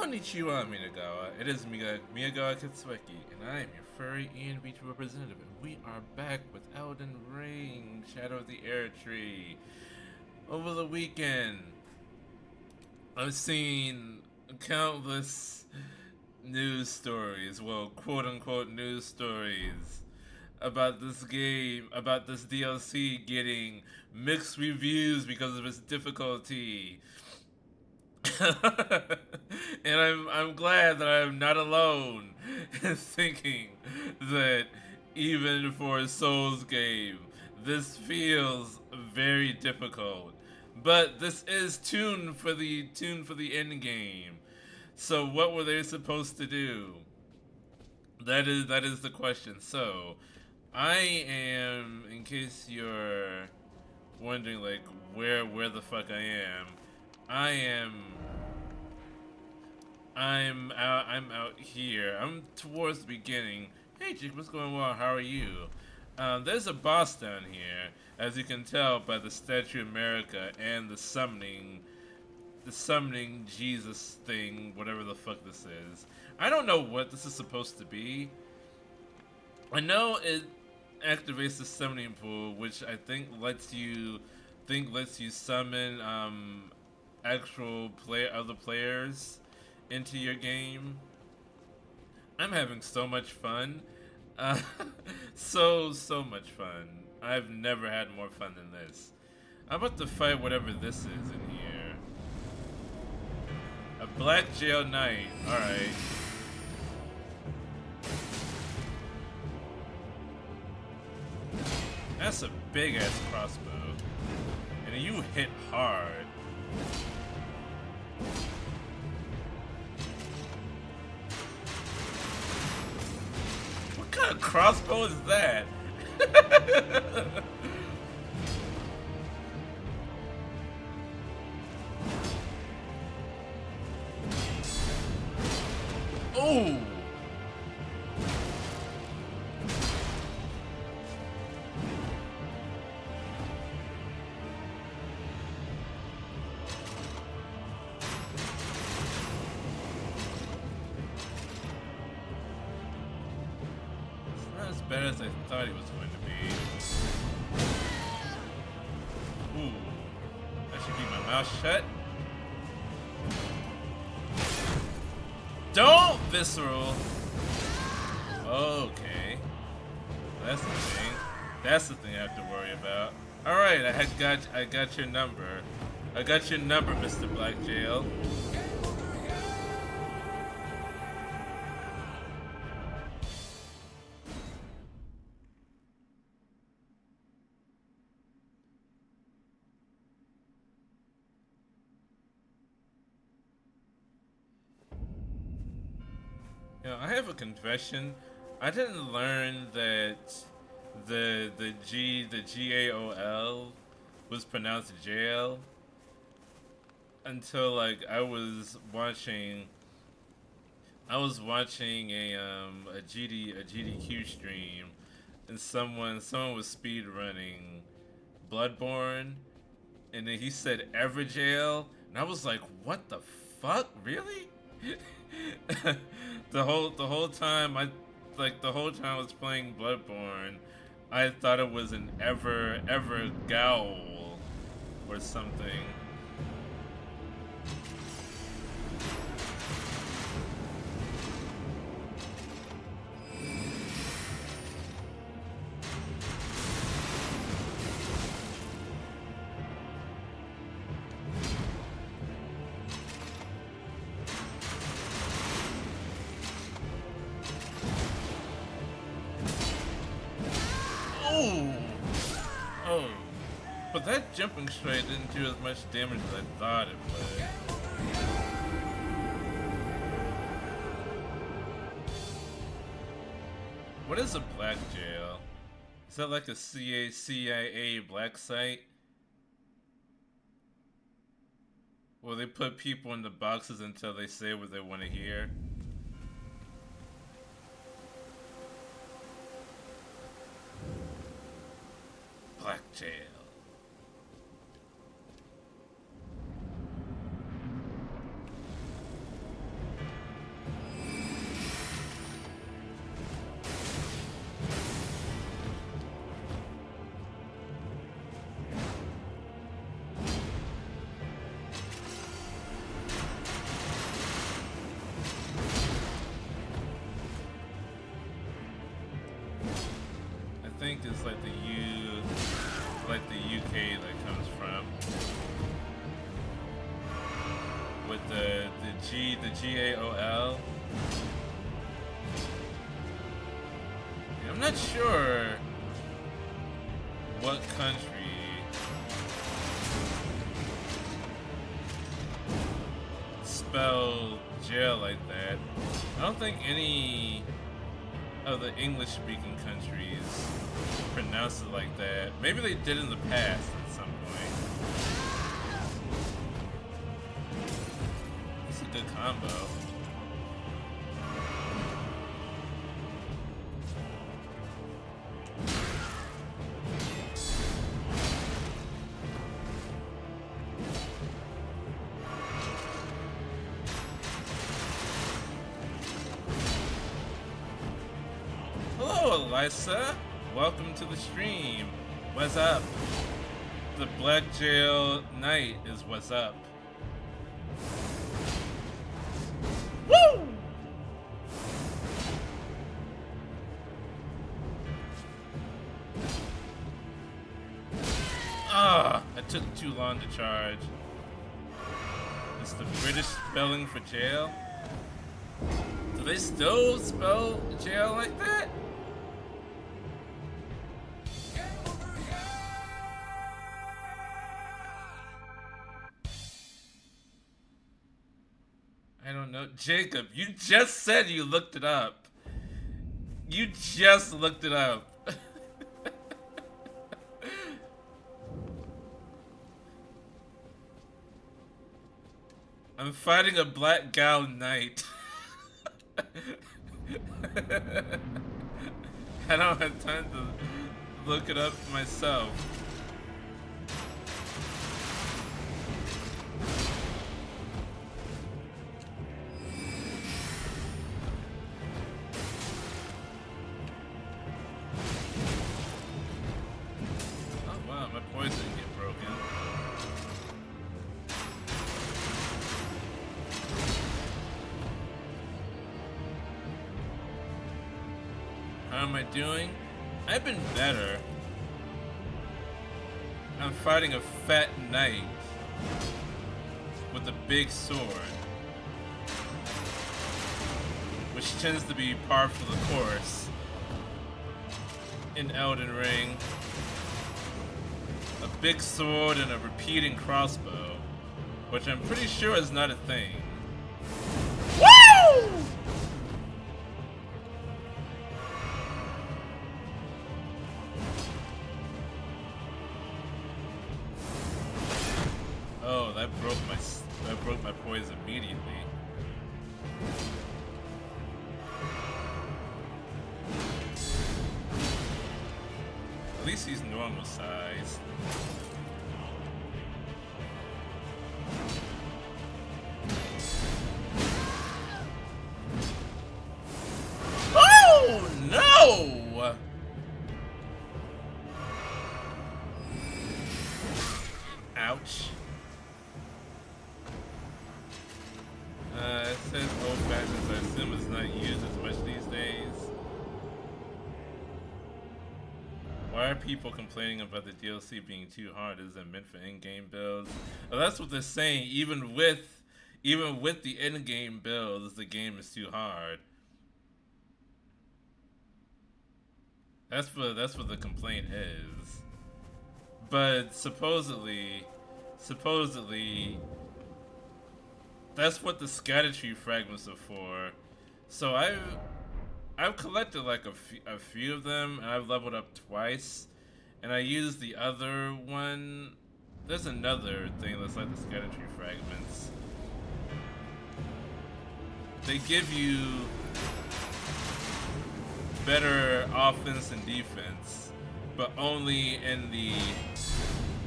Konnichiwa, Minagawa. It is Miyagawa Kitsueki, and I am your furry ENVT representative, and we are back with Elden Ring, Shadow of the Air Tree. Over the weekend, I've seen countless news stories, well, quote-unquote news stories, about this game, about this DLC getting mixed reviews because of its difficulty. And I'm glad that I'm not alone in thinking that even for a Souls game, this feels very difficult. But this is tuned for the end game. So what were they supposed to do? That is the question. So I am, in case you're wondering like where the fuck I am, I am I'm out here. I'm towards the beginning. Hey Jake, what's going on? How are you? There's a boss down here, as you can tell by the Statue of America and the summoning Jesus thing, whatever the fuck this is. I don't know what this is supposed to be. I know it activates the summoning pool, which I think lets you summon actual other players into your game. I'm having so much fun. Uh, so much fun. I've never had more fun than this. I'm about to fight whatever this is in here. A black jail knight. Alright. That's a big ass crossbow. And you hit hard. What kind of crossbow is that? Oh! As bad as I thought he was going to be. Ooh. I should keep my mouth shut. Don't visceral! Okay. That's the thing. That's the thing I have to worry about. Alright, I got your number. I got your number, Mr. Black Jail. You know, I have a confession. I didn't learn that the GAOL was pronounced jail until like I was watching a GDQ stream, and someone was speed running Bloodborne, and then he said Everjail, and I was like, what the fuck, really? the whole time I was playing Bloodborne, I thought it was an ever Gowl or something. Oh, but that jumping straight didn't do as much damage as I thought it would. What is a black jail? Is that like a CIA black site? Where they put people in the boxes until they say what they want to hear? Black jail. it's like the UK that comes from. With the GAOL. I'm not sure what country spelled jail like that. I don't think any of the English-speaking countries pronounce it like that. Maybe they did in the past at some point. It's a good combo. Elisa, welcome to the stream. What's up? The Black Jail Knight is what's up. Woo! Ah, it took too long to charge. It's the British spelling for jail. Do they still spell jail like that? I don't know. Jacob, you just said you looked it up. You just looked it up. I'm fighting a black gown knight. I don't have time to look it up myself. How am I doing? I've been better. I'm fighting a fat knight with a big sword, which tends to be par for the course in Elden Ring. A big sword and a repeating crossbow, which I'm pretty sure is not a thing. Woo! Oh, that broke my poise immediately. At least he's normal size. Oh no! Ouch. It says old fashioned, I assume it's not used as much these days. Why are people complaining about the DLC being too hard? Is it meant for in-game builds? Well, that's what they're saying. Even with the in-game builds, the game is too hard. That's what the complaint is. But supposedly, that's what the scatter tree fragments are for. So I've collected like a few of them, and I've leveled up twice. And I used the other one. There's another thing that's like the scatter tree fragments. They give you better offense and defense, but only in the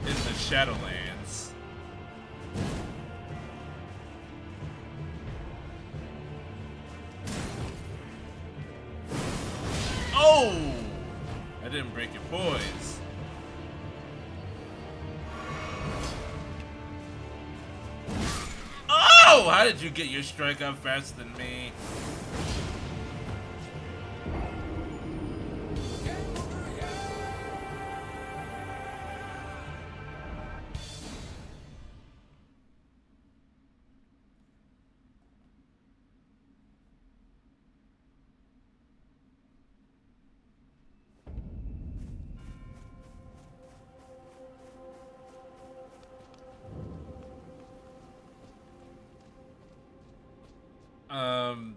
Shadowlands. Oh! I didn't break your poise. Oh! How did you get your strike out faster than me?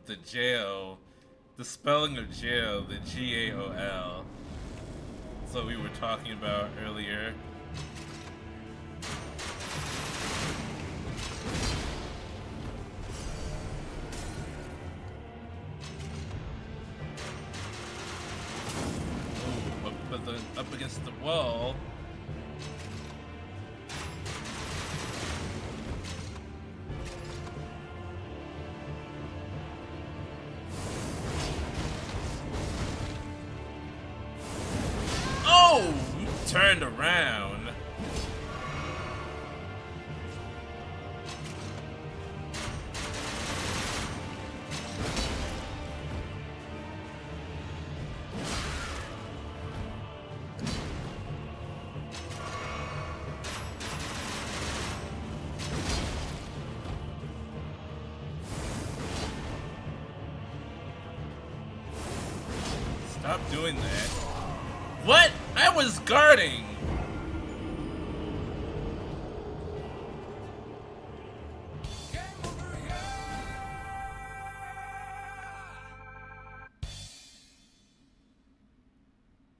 the jail, the spelling of jail, the G-A-O-L. That's what we were talking about earlier. Up against the wall. Oh! Turned around. Stop doing that. What? I was guarding!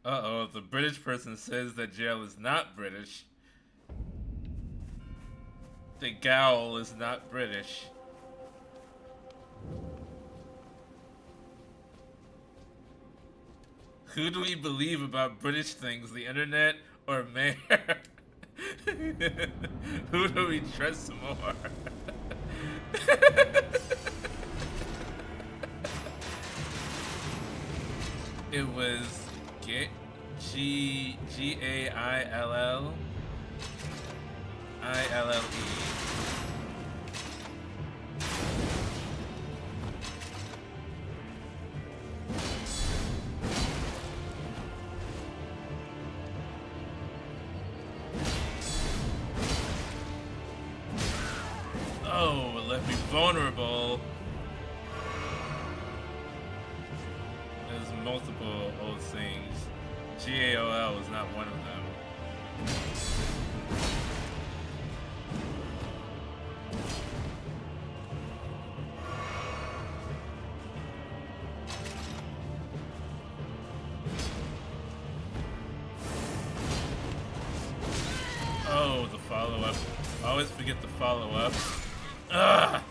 Uh-oh, the British person says that jail is not British. The Gaol is not British. Who do we believe about British things, the internet or Mayor? Who do we trust more? It was G-A-I-L-L I-L-L-E. Oh, it left me vulnerable. There's multiple old sayings. G-A-O-L is not one of them. Oh, the follow-up. I always forget the follow-up. Ugh!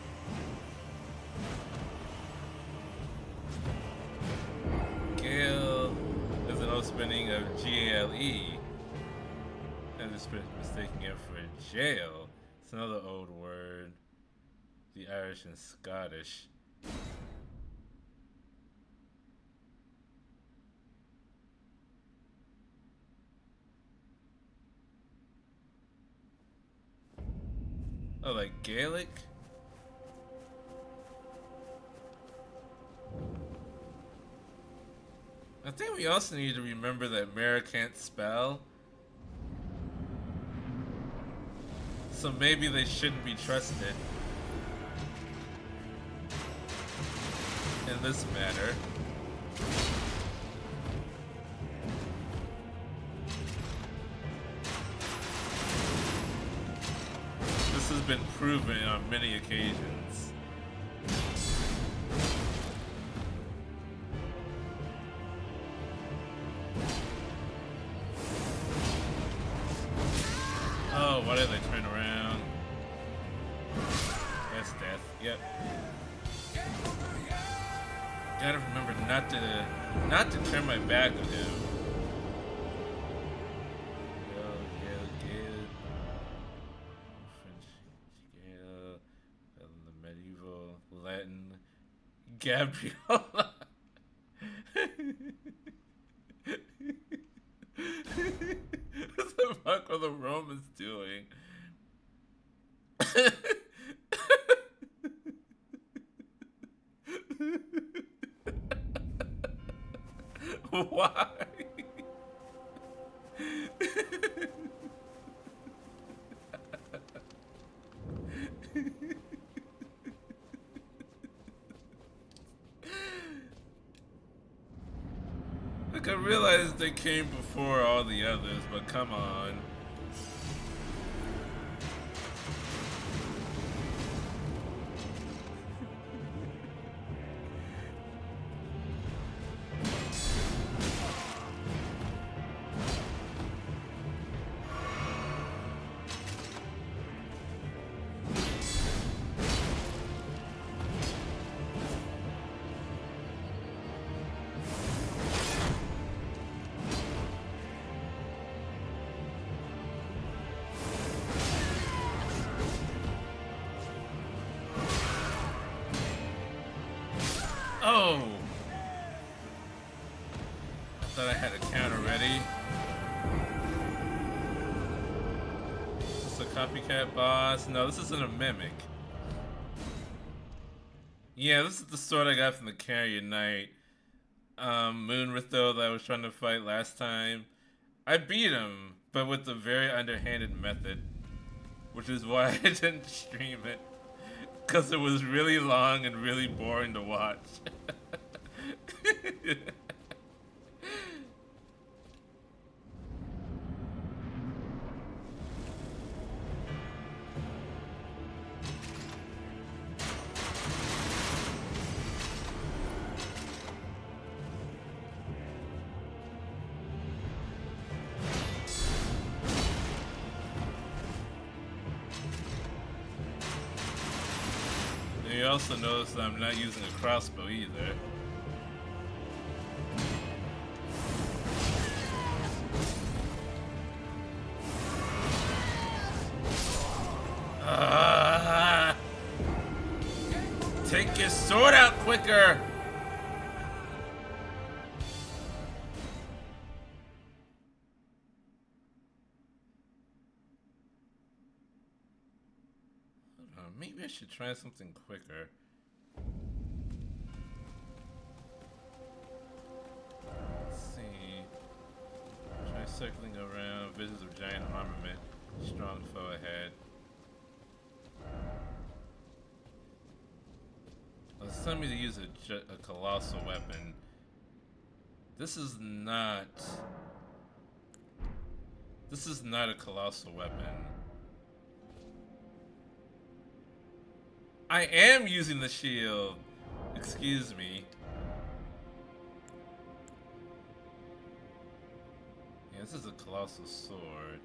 Gale is an old spelling of G-A-L-E. And just mistaking it for jail. It's another old word. The Irish and Scottish. Oh, like Gaelic? I think we also need to remember that Mara can't spell. So maybe they shouldn't be trusted in this matter. This has been proven on many occasions. Oh, why did they turn around? That's death. Yep. Gotta remember not to turn my back on him. Latin, Gabriola. What the fuck are the Romans doing? Why? Like, I realized they came before all the others, but come on. Oh! I thought I had a counter ready. Is this a copycat boss? No, this isn't a mimic. Yeah, this is the sword I got from the Carrier Knight. Moonritho that I was trying to fight last time. I beat him, but with a very underhanded method. Which is why I didn't stream it. Because it was really long and really boring to watch. You also notice that I'm not using a crossbow either. Take your sword out quicker! Maybe I should try something quicker. Let's see. Try circling around. Visions of giant armament. Strong foe ahead. It's telling me to use a colossal weapon. This is not a colossal weapon. I am using the shield. Excuse me. Yeah, this is a colossal sword.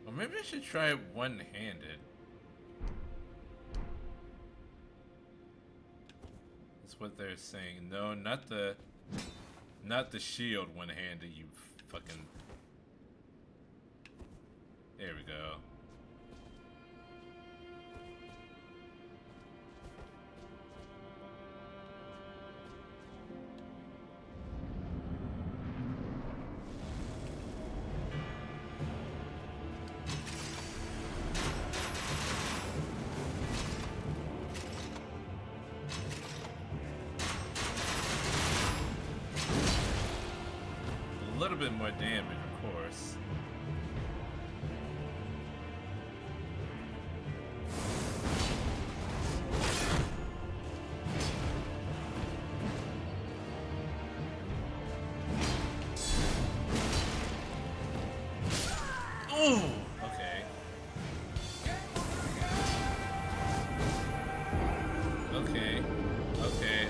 Or maybe I should try it one-handed. That's what they're saying. No, not the shield one-handed, you fucking... There we go. A little bit more damage, of course. Ooh, okay. Okay. Okay.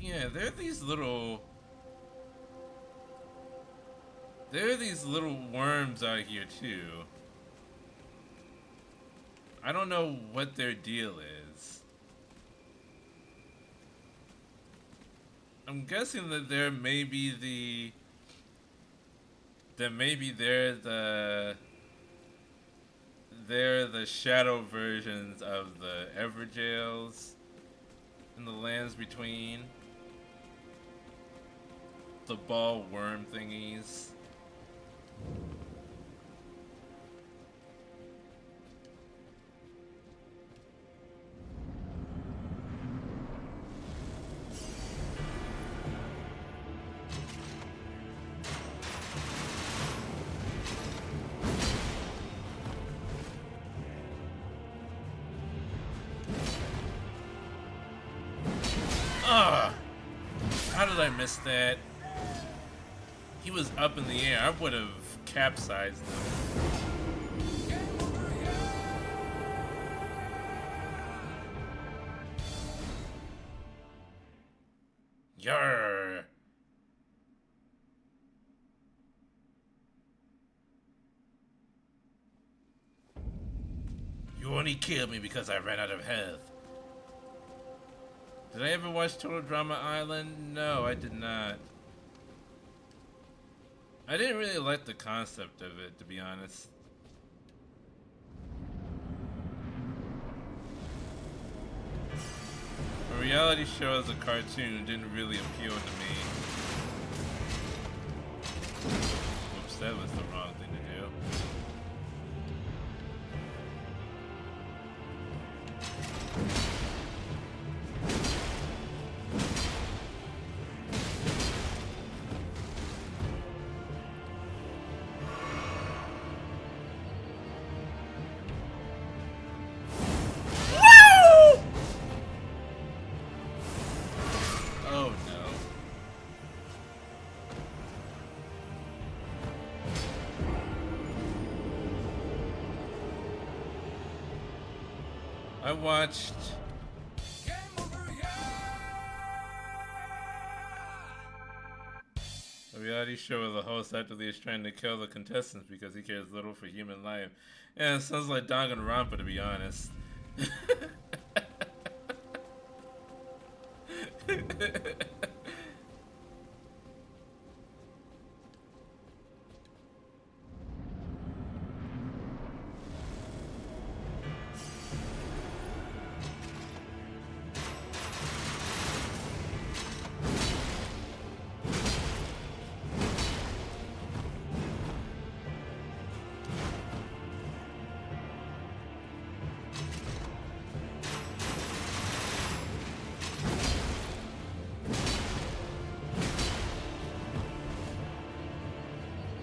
Yeah, there are these little worms out here too. I don't know what their deal is. I'm guessing that they're the shadow versions of the Everjails in the lands between. The ball worm thingies. How did I miss that? He was up in the air. I would have capsized him. Yarr. You only killed me because I ran out of health. Did I ever watch Total Drama Island? No, I did not. I didn't really like the concept of it, to be honest. A reality show as a cartoon didn't really appeal to me. Whoops, that was the wrong thing to do. I watched a reality show where the host actively is trying to kill the contestants because he cares little for human life. Yeah, it sounds like Danganronpa, to be honest.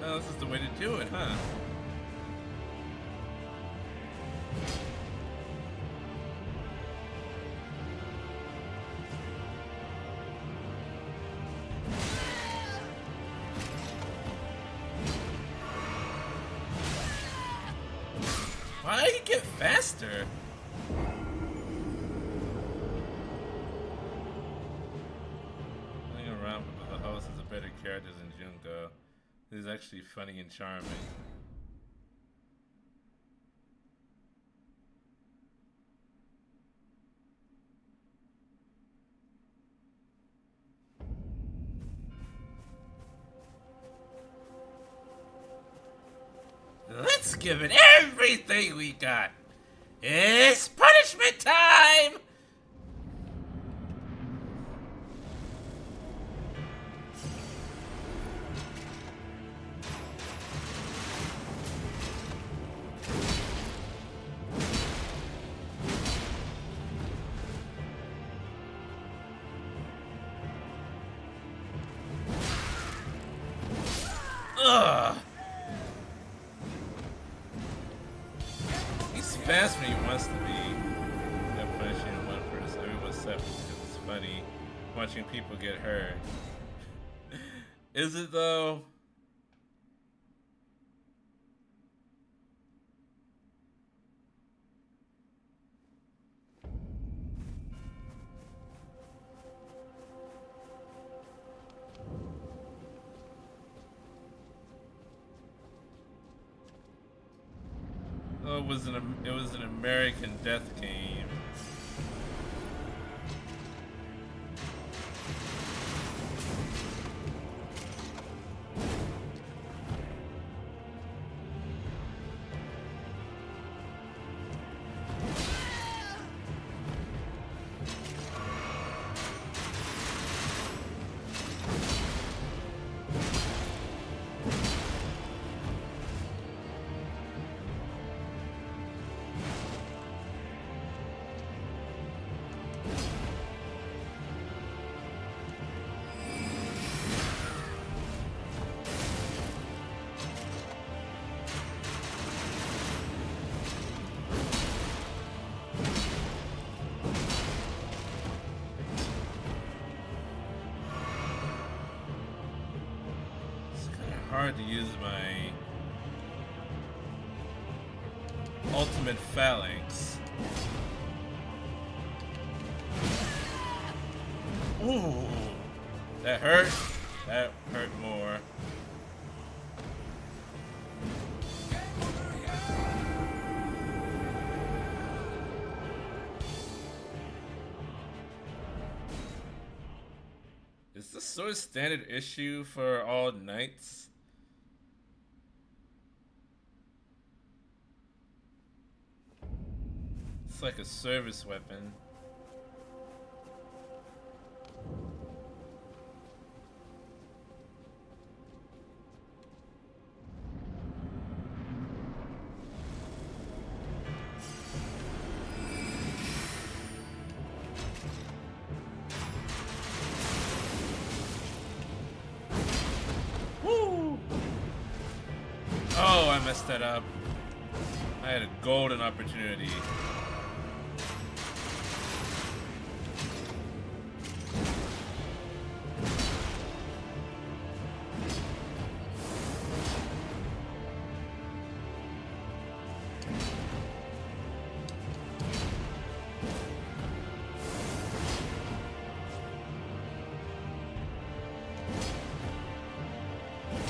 Oh, this is the way to do it, huh? Why did he get faster? Playing around with the host is a better character than Junko. He's actually funny and charming. Let's give it everything we got. It's punishment time! Ugh! He's fast when he wants to be. Not punishing one person. Everyone's separate because it's funny watching people get hurt. Is it though? Oh, it was an American death game. Hard to use my ultimate phalanx. Ooh, that hurt. That hurt more. Is this sort of standard issue for all knights? It's like a service weapon. Oh, I messed that up. I had a golden opportunity.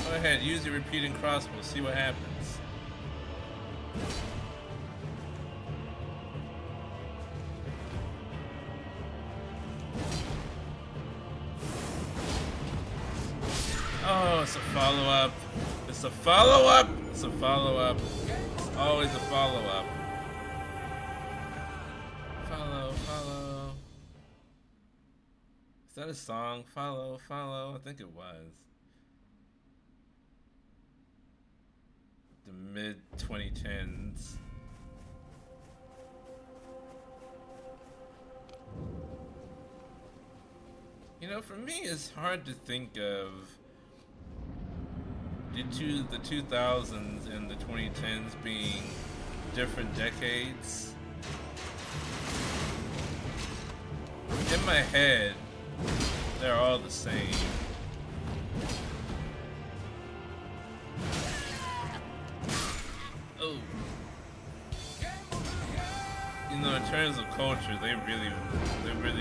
Go ahead, use your repeating crossbow, see what happens. Oh, it's a follow-up. It's a follow-up. It's a follow-up. It's always a follow-up. Follow. Is that a song? Follow. I think it was. The mid-2010s. You know, for me, it's hard to think of the 2000s and the 2010s being different decades. In my head, they're all the same. Oh. You know, in terms of culture, they really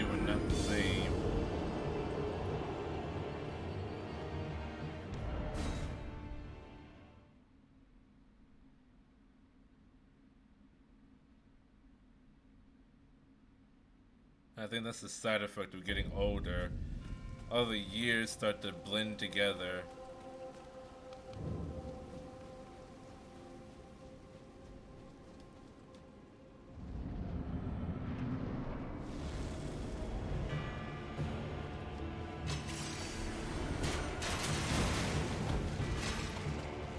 were not the same. I think that's the side effect of getting older. All the years start to blend together.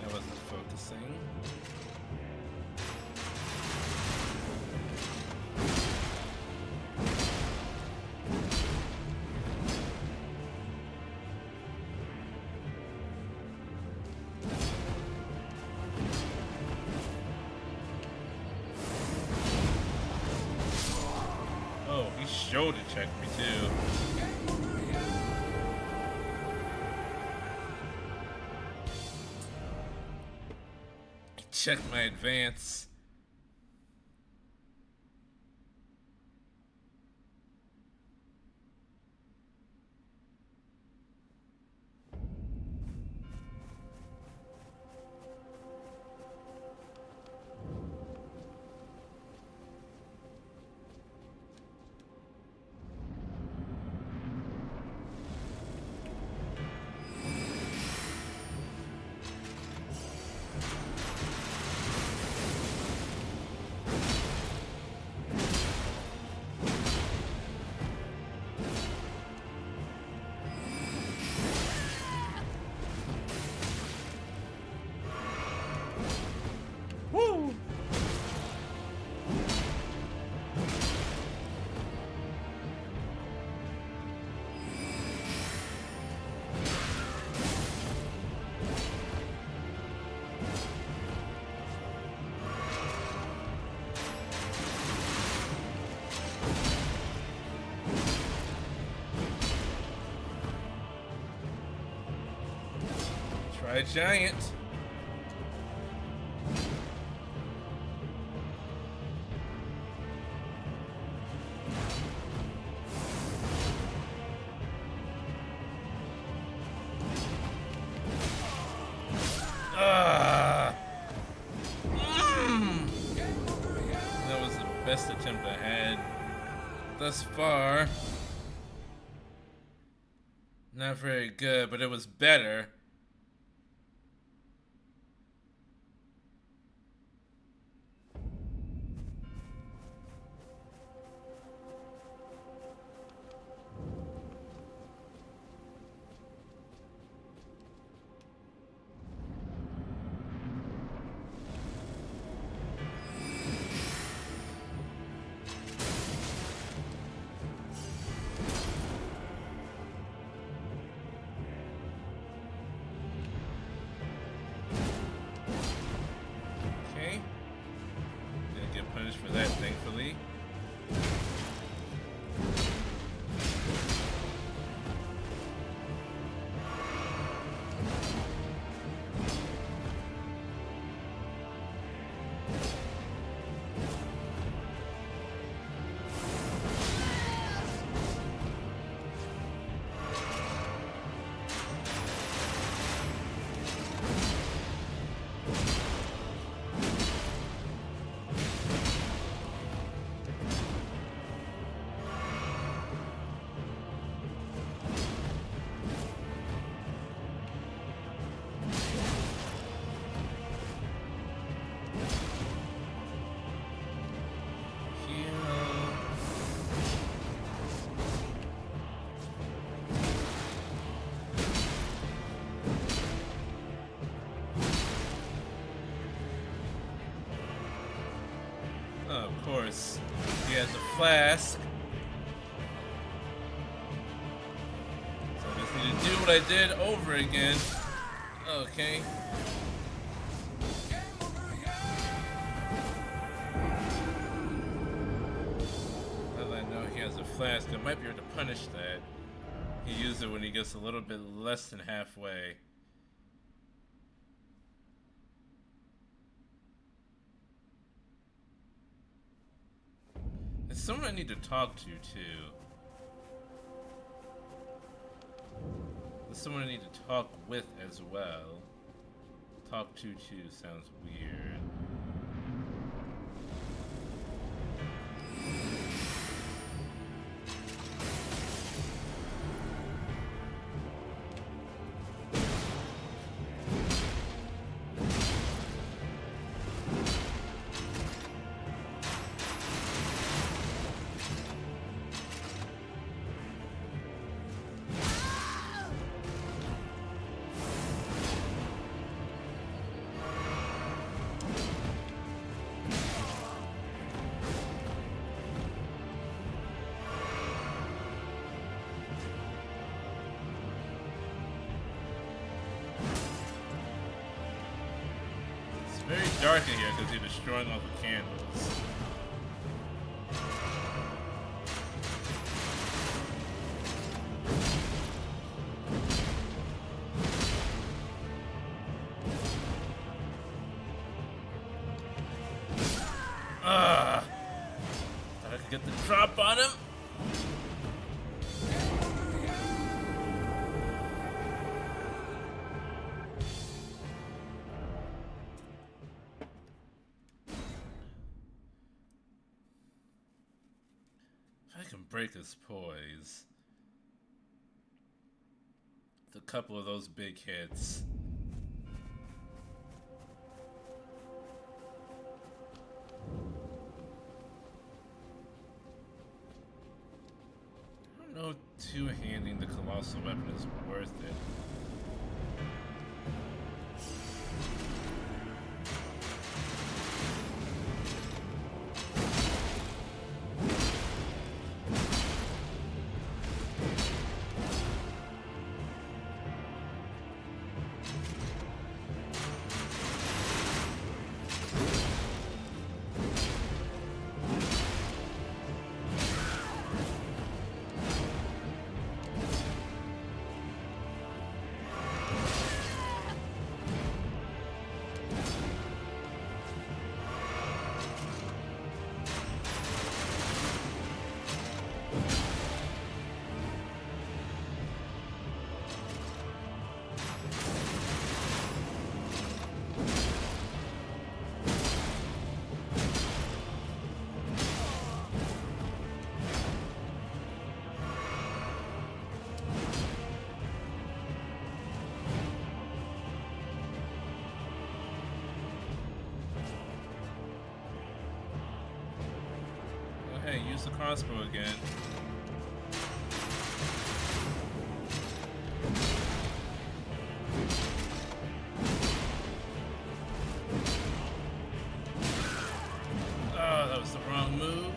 I wasn't focusing. Shoulder checked me too. Check my advance. Try a giant. That was the best attempt I had thus far. Not very good, but it was better. For that, thankfully. Of course, he has a flask. So I just need to do what I did over again. Okay. Now that I know he has a flask, I might be able to punish that. He uses it when he gets a little bit less than halfway. There's someone I need to talk to, too. There's someone I need to talk with as well. Talk to, too, sounds weird. Very dark in here because you're destroying all the candles. Thought I could get the drop on him. I can break his poise. With a couple of those big hits. I don't know if two-handing the colossal weapon is worth it. Hey, use the crossbow again. Oh, that was the wrong move.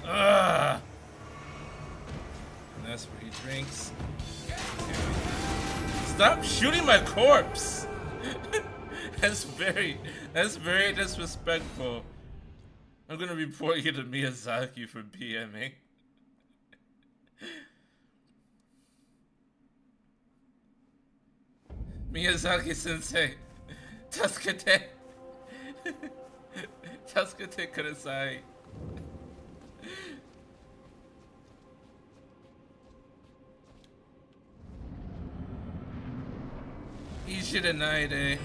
Ah! And that's where he drinks. Stop shooting my corpse! That's very disrespectful. I'm gonna report you to Miyazaki for BMing. Miyazaki-sensei, Tasukete. Tasukete kudasai. Ishiranai.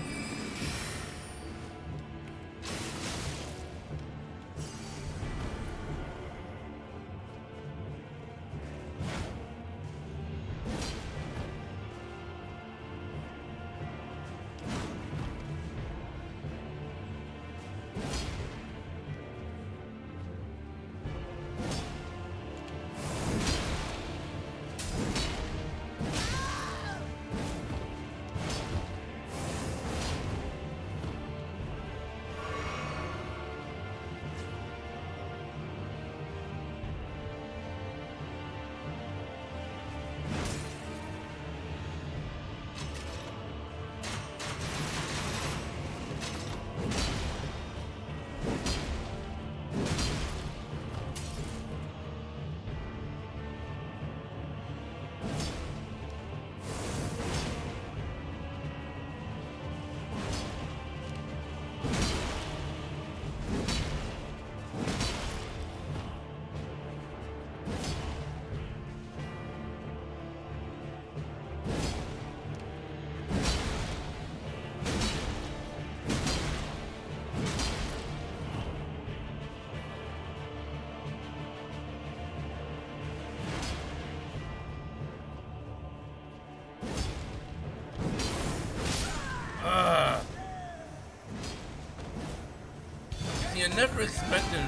You never expected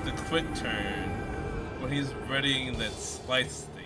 the quick turn when he's readying that slice thing.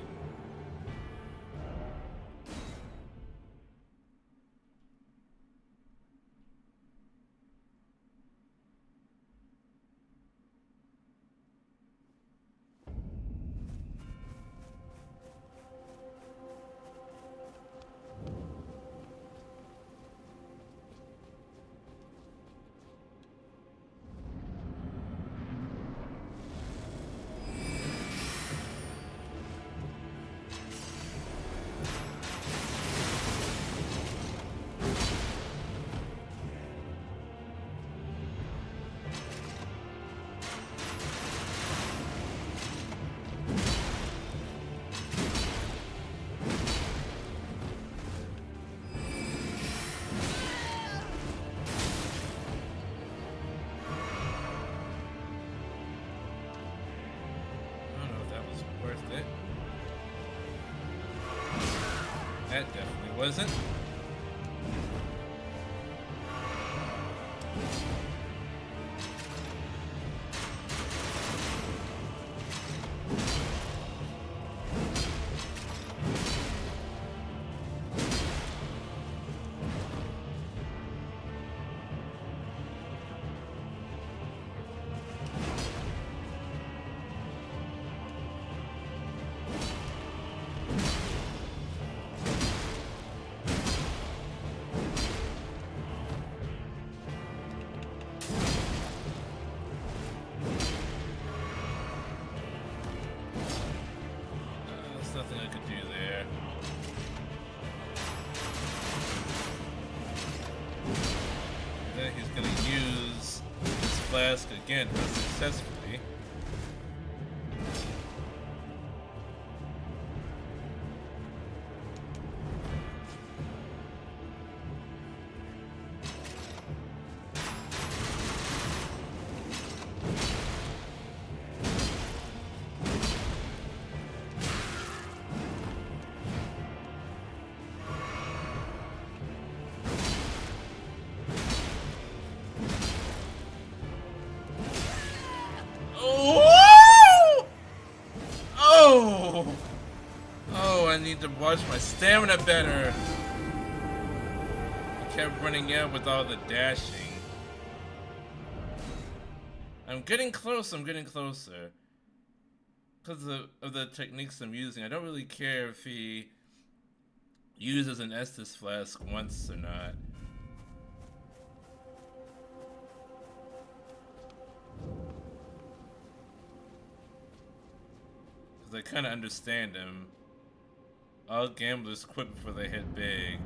That definitely wasn't. Nothing I could do there. Then he's gonna use his flask again unsuccessfully. need to watch my stamina better. I kept running out with all the dashing. I'm getting close, I'm getting closer. Because of the techniques I'm using, I don't really care if he uses an Estus flask once or not. Because I kind of understand him. All gamblers quit before they hit big.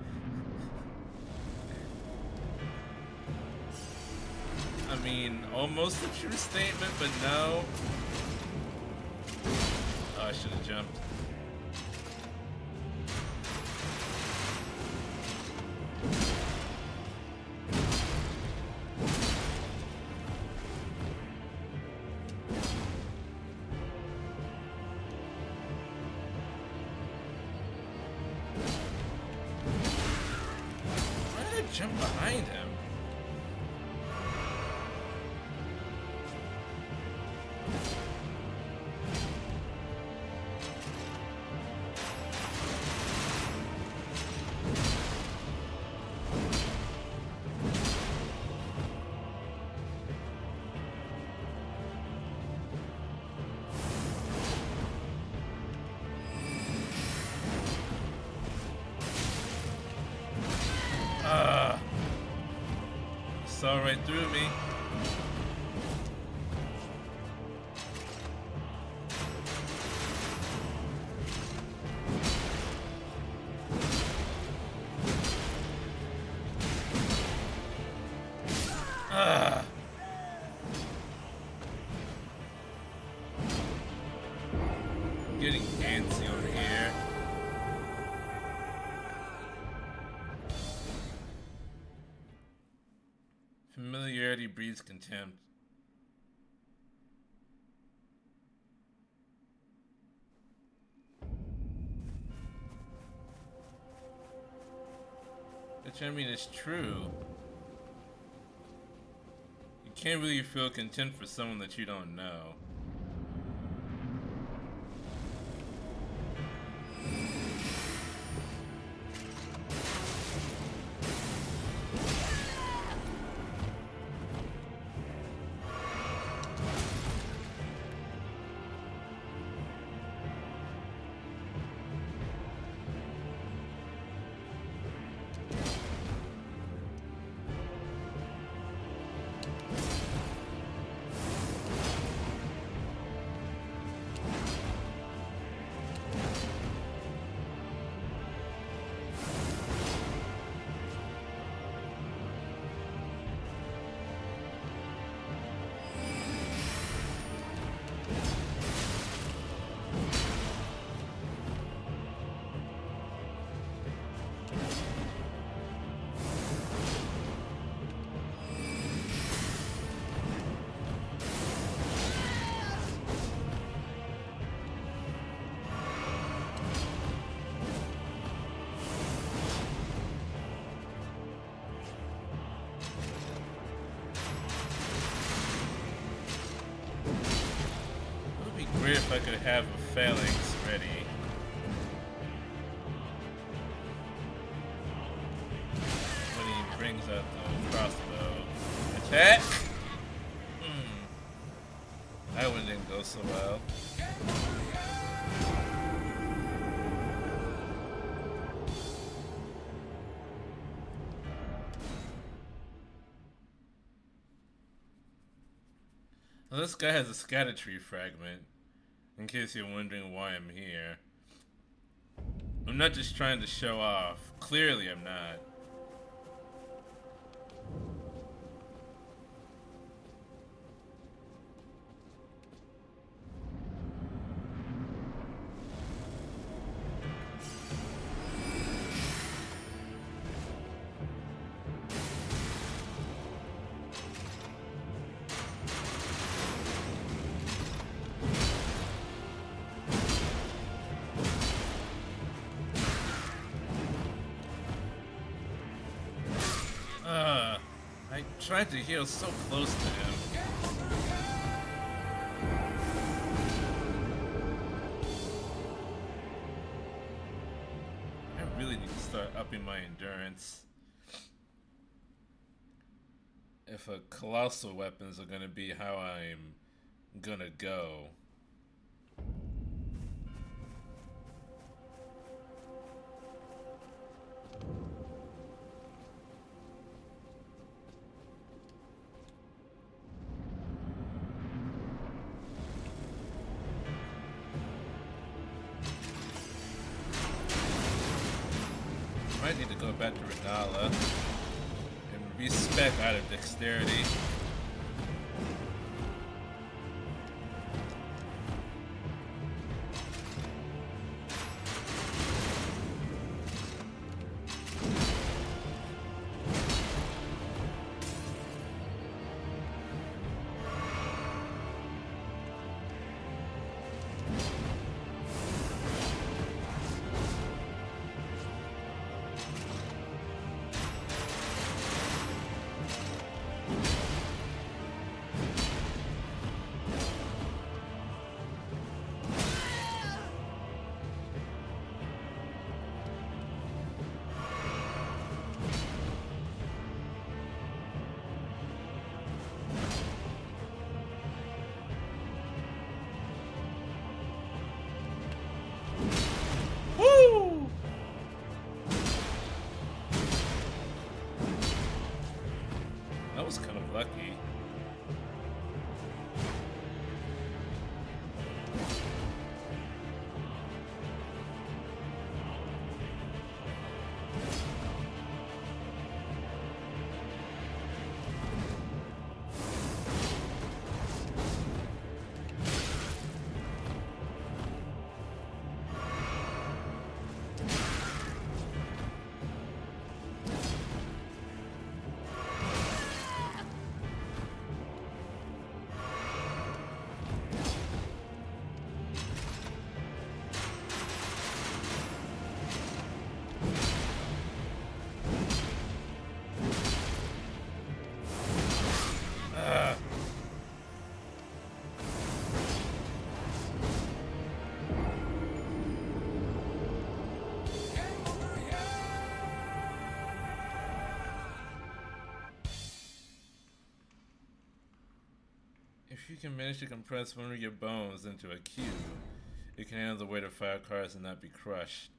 I mean, almost a true statement, but no. Oh, I should have jumped. Why did I jump behind him? Saw right through me. Getting antsy over here. Familiarity breeds contempt. Which, I mean, is true. You can't really feel contempt for someone that you don't know. Great if I could have a phalanx ready. When he brings out the crossbow. Attack! That one didn't go so well. Well, this guy has a scatter tree fragment. In case you're wondering why I'm here. I'm not just trying to show off. Clearly I'm not. I tried to heal so close to him. start upping my endurance. If a colossal weapons are gonna be how I'm gonna go. Might need to go back to Renala and respec out of dexterity. That was kind of lucky. If you can manage to compress one of your bones into a cube, it can handle the weight of 5 cards and not be crushed.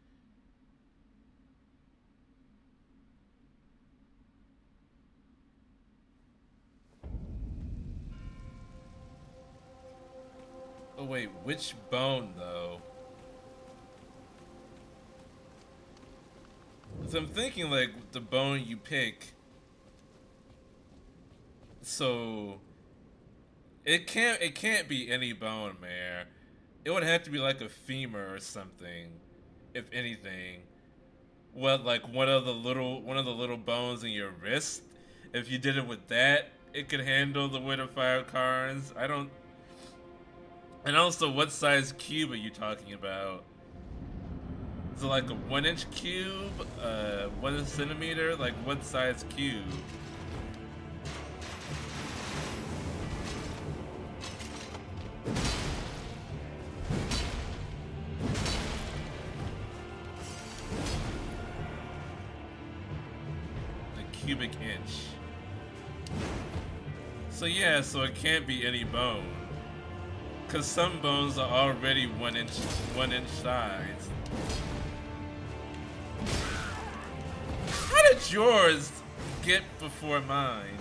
Oh wait, which bone though? So I'm thinking like the bone you pick. So it can't be any bone, man. It would have to be like a femur or something, if anything. What, like one of the little bones in your wrist? If you did it with that, it could handle the weight of 5 cards. I don't. And also, what size cube are you talking about? Is it like a 1-inch cube? 1 centimeter? Like what size cube? Cubic inch. So yeah, so it can't be any bone. Cause some bones are already 1-inch size. How did yours get before mine?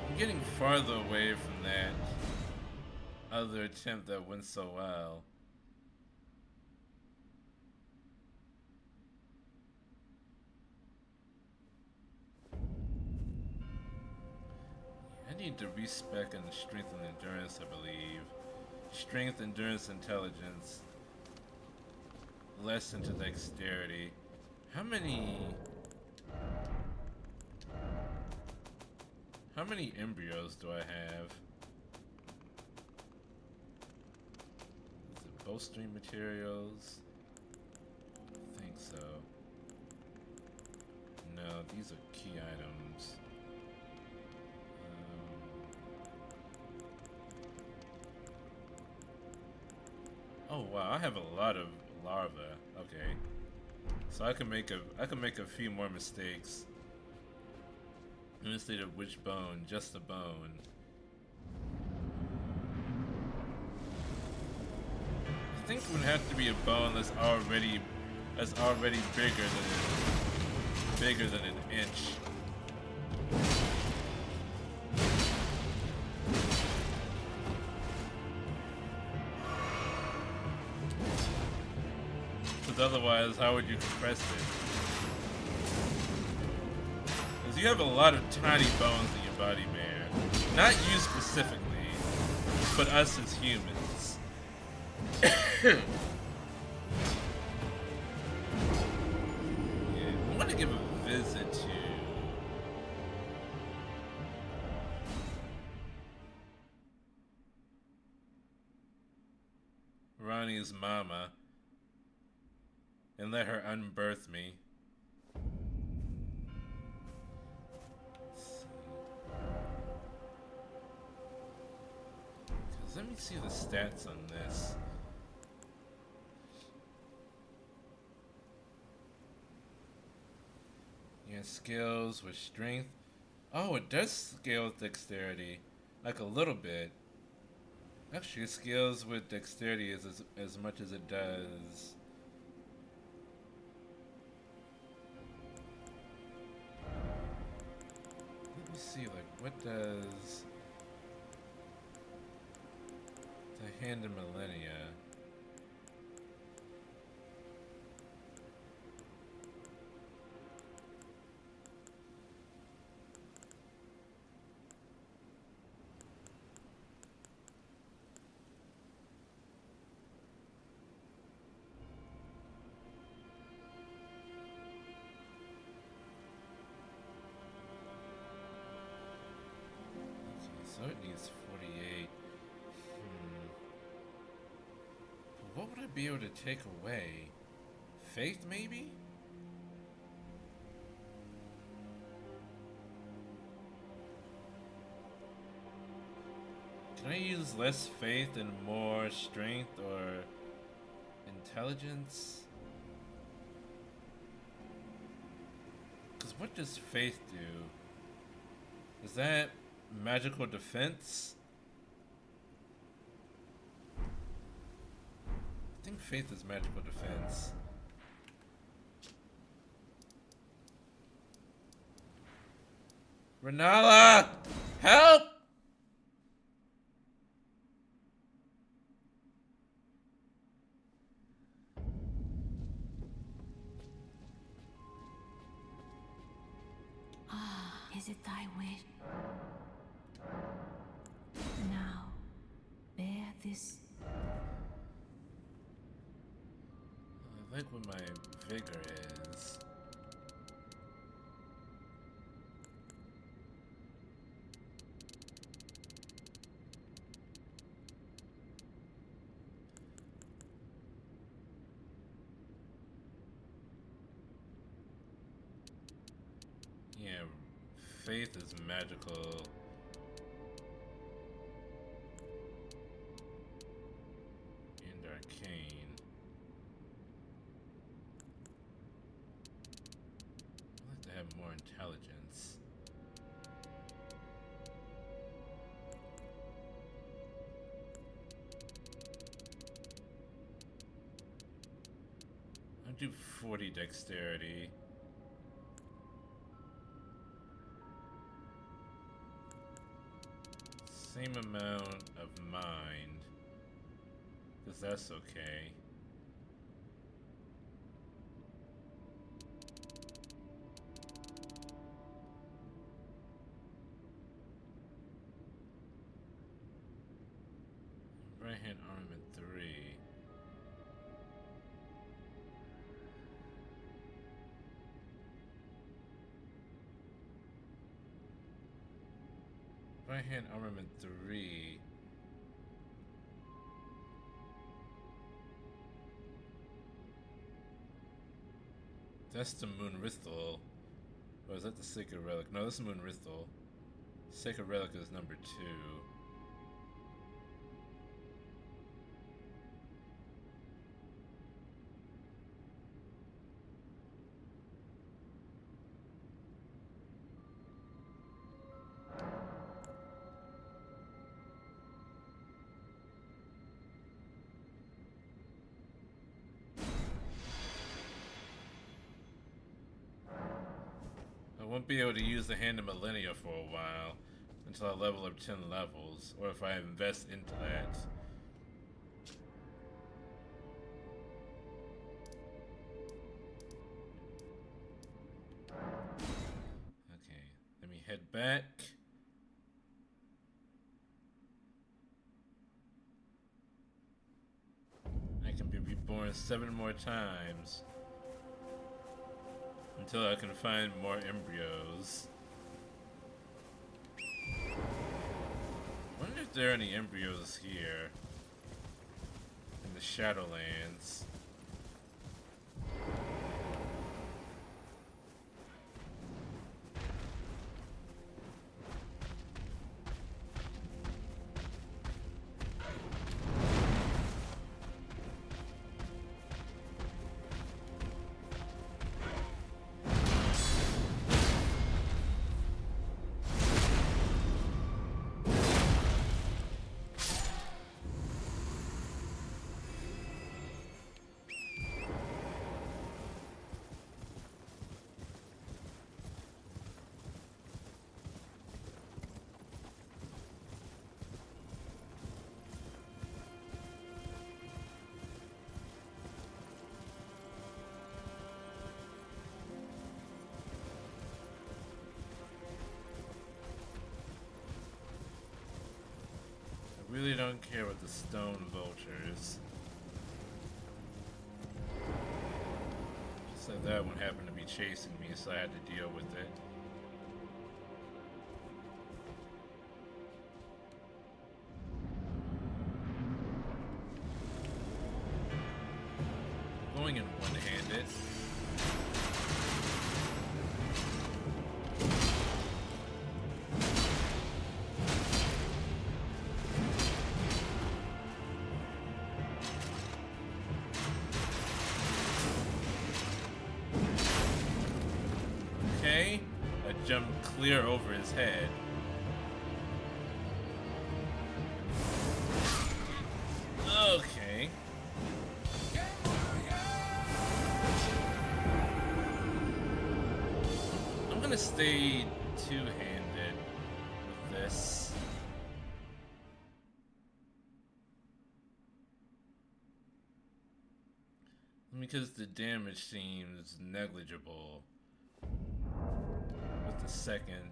I'm getting farther away from that other attempt that went so well. I need to respec and strength and endurance, I believe. Strength, endurance, intelligence. Less into dexterity. How many embryos do I have? Is it bowstring materials? I think so. No, these are key items. wow, I have a lot of larva. Okay. So I can make a few more mistakes. Instead of which bone, just the bone. I think it would have to be a bone that's already bigger than an inch. Because otherwise, how would you compress it? Because you have a lot of tiny bones in your body, man. Not you specifically, but us as humans. Yeah, I want to give a visit to Ronnie's mama and let her unbirth me. Let me see the stats on this. Yeah, skills with strength. Oh, it does scale with dexterity. Like a little bit. Actually, it scales with dexterity as much as it does. Let me see, like, what does the Hand of Millennia? So it needs 48. What would I be able to take away? Faith, maybe? Can I use less faith and more strength or intelligence? Because what does faith do? Is that magical defense? I think faith is magical defense. Renala! Help! Is it thy wish? Now, bear this. I like what my vigor is. Yeah, faith is magical. And arcane. I'd like to have more intelligence. I'll do 40 dexterity. Same amount of mind, because that's okay. Right hand armament 3. Right hand armament 3. That's the Moon Rithal. Or is that the Sacred Relic? No, this is Moon Rithal. Sacred Relic is number 2. won't be able to use the Hand of Millennia for a while until I level up 10 levels, or if I invest into that. Okay, let me head back. I can be reborn 7 more times until I can find more embryos. I wonder if there are any embryos here in the Shadowlands. I really don't care about the stone vultures. Just like that one happened to be chasing me, so I had to deal with it. Going in one-handed. Okay, I jumped clear over his head. Okay. I'm gonna stay two-handed with this. Because the damage seems negligible with the second.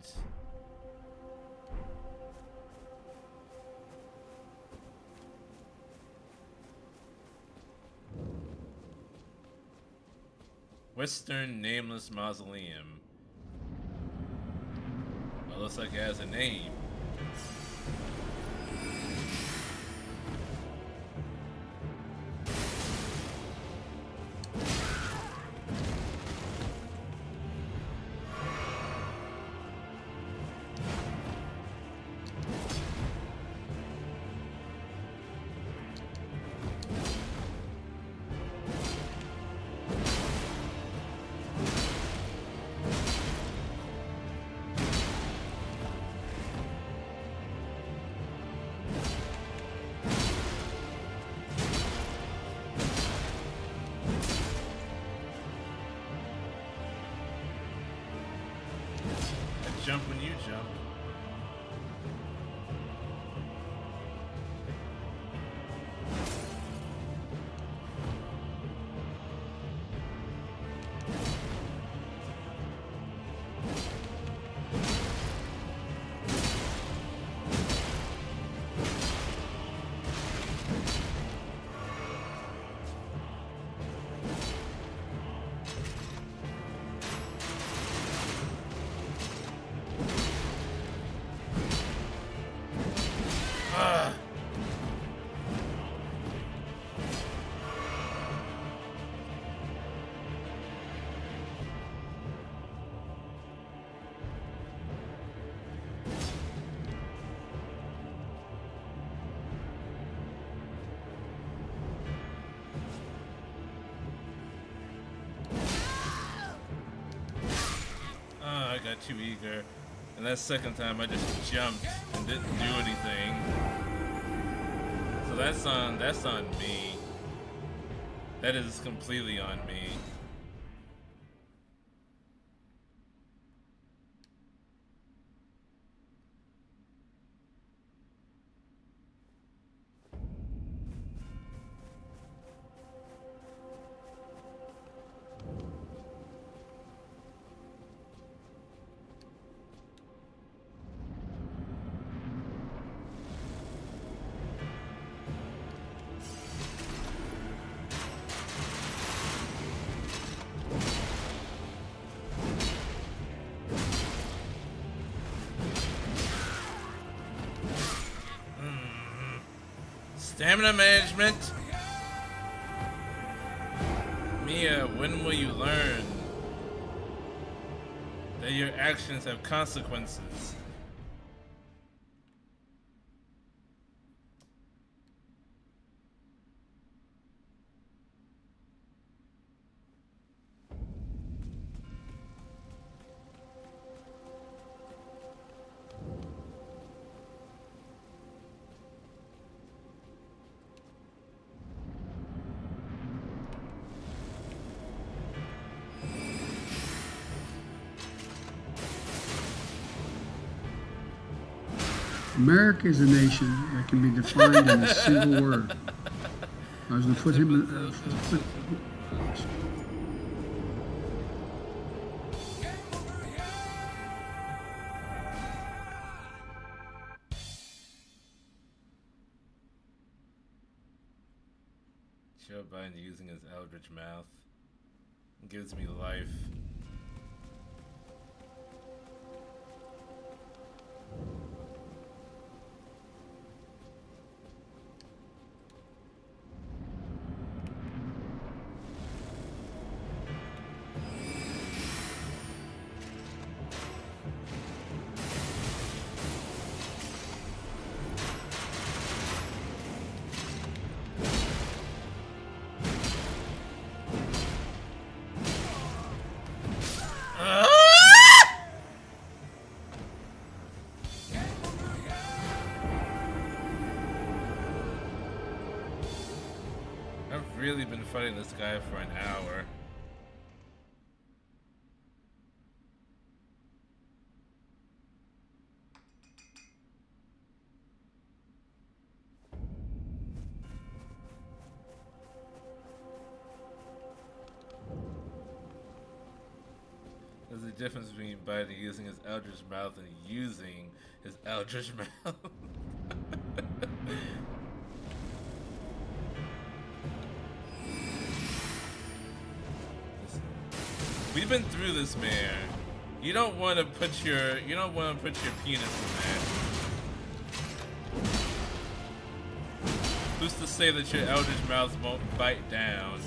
Western Nameless Mausoleum. Well, looks like it has a name. Jump when you jump. I got too eager, and that second time I just jumped and didn't do anything. So that's on me. That is completely on me. Stamina management. Mia, when will you learn that your actions have consequences? America is a nation that can be defined in a single word. I was going to put him in. Joe Biden using his eldritch mouth gives me life. I've really been fighting this guy for an hour. There's a difference between Biden using his eldritch mouth and using his eldritch mouth. We've been through this, man. You don't want to put your penis in there. Who's to say that your eldritch mouth won't bite down?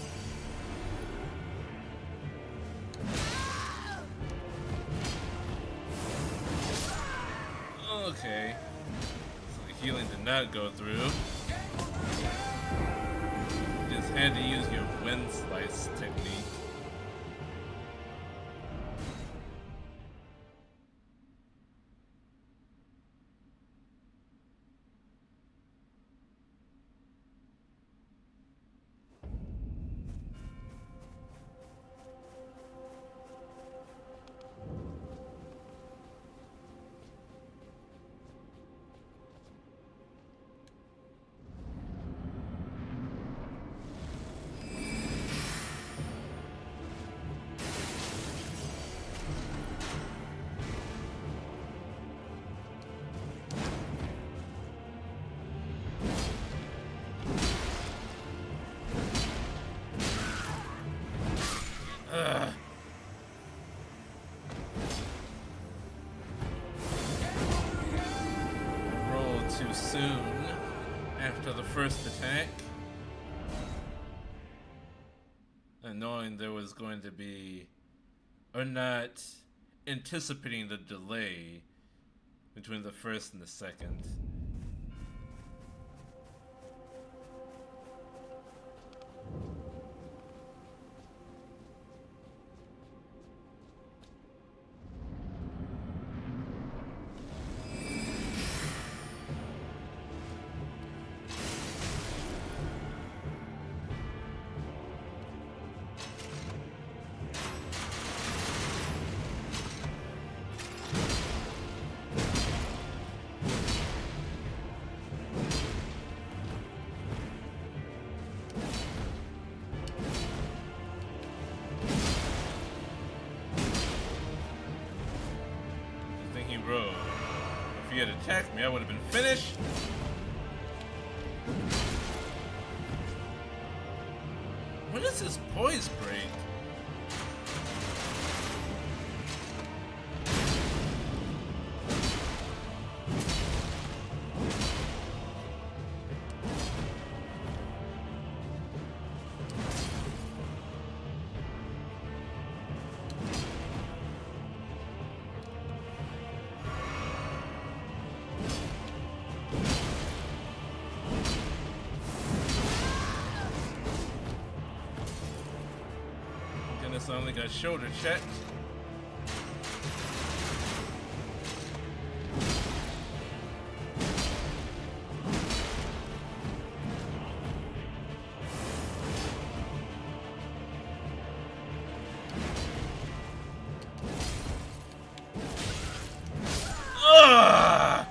Okay. So the healing did not go through. You just had to use your wind slice technique. Rolled too soon after the first attack. And knowing there was going to be, or not anticipating the delay between the first and the second. Bro, if he had attacked me, I would have been finished. When does his poise break? guess I only got shoulder checked. Ugh!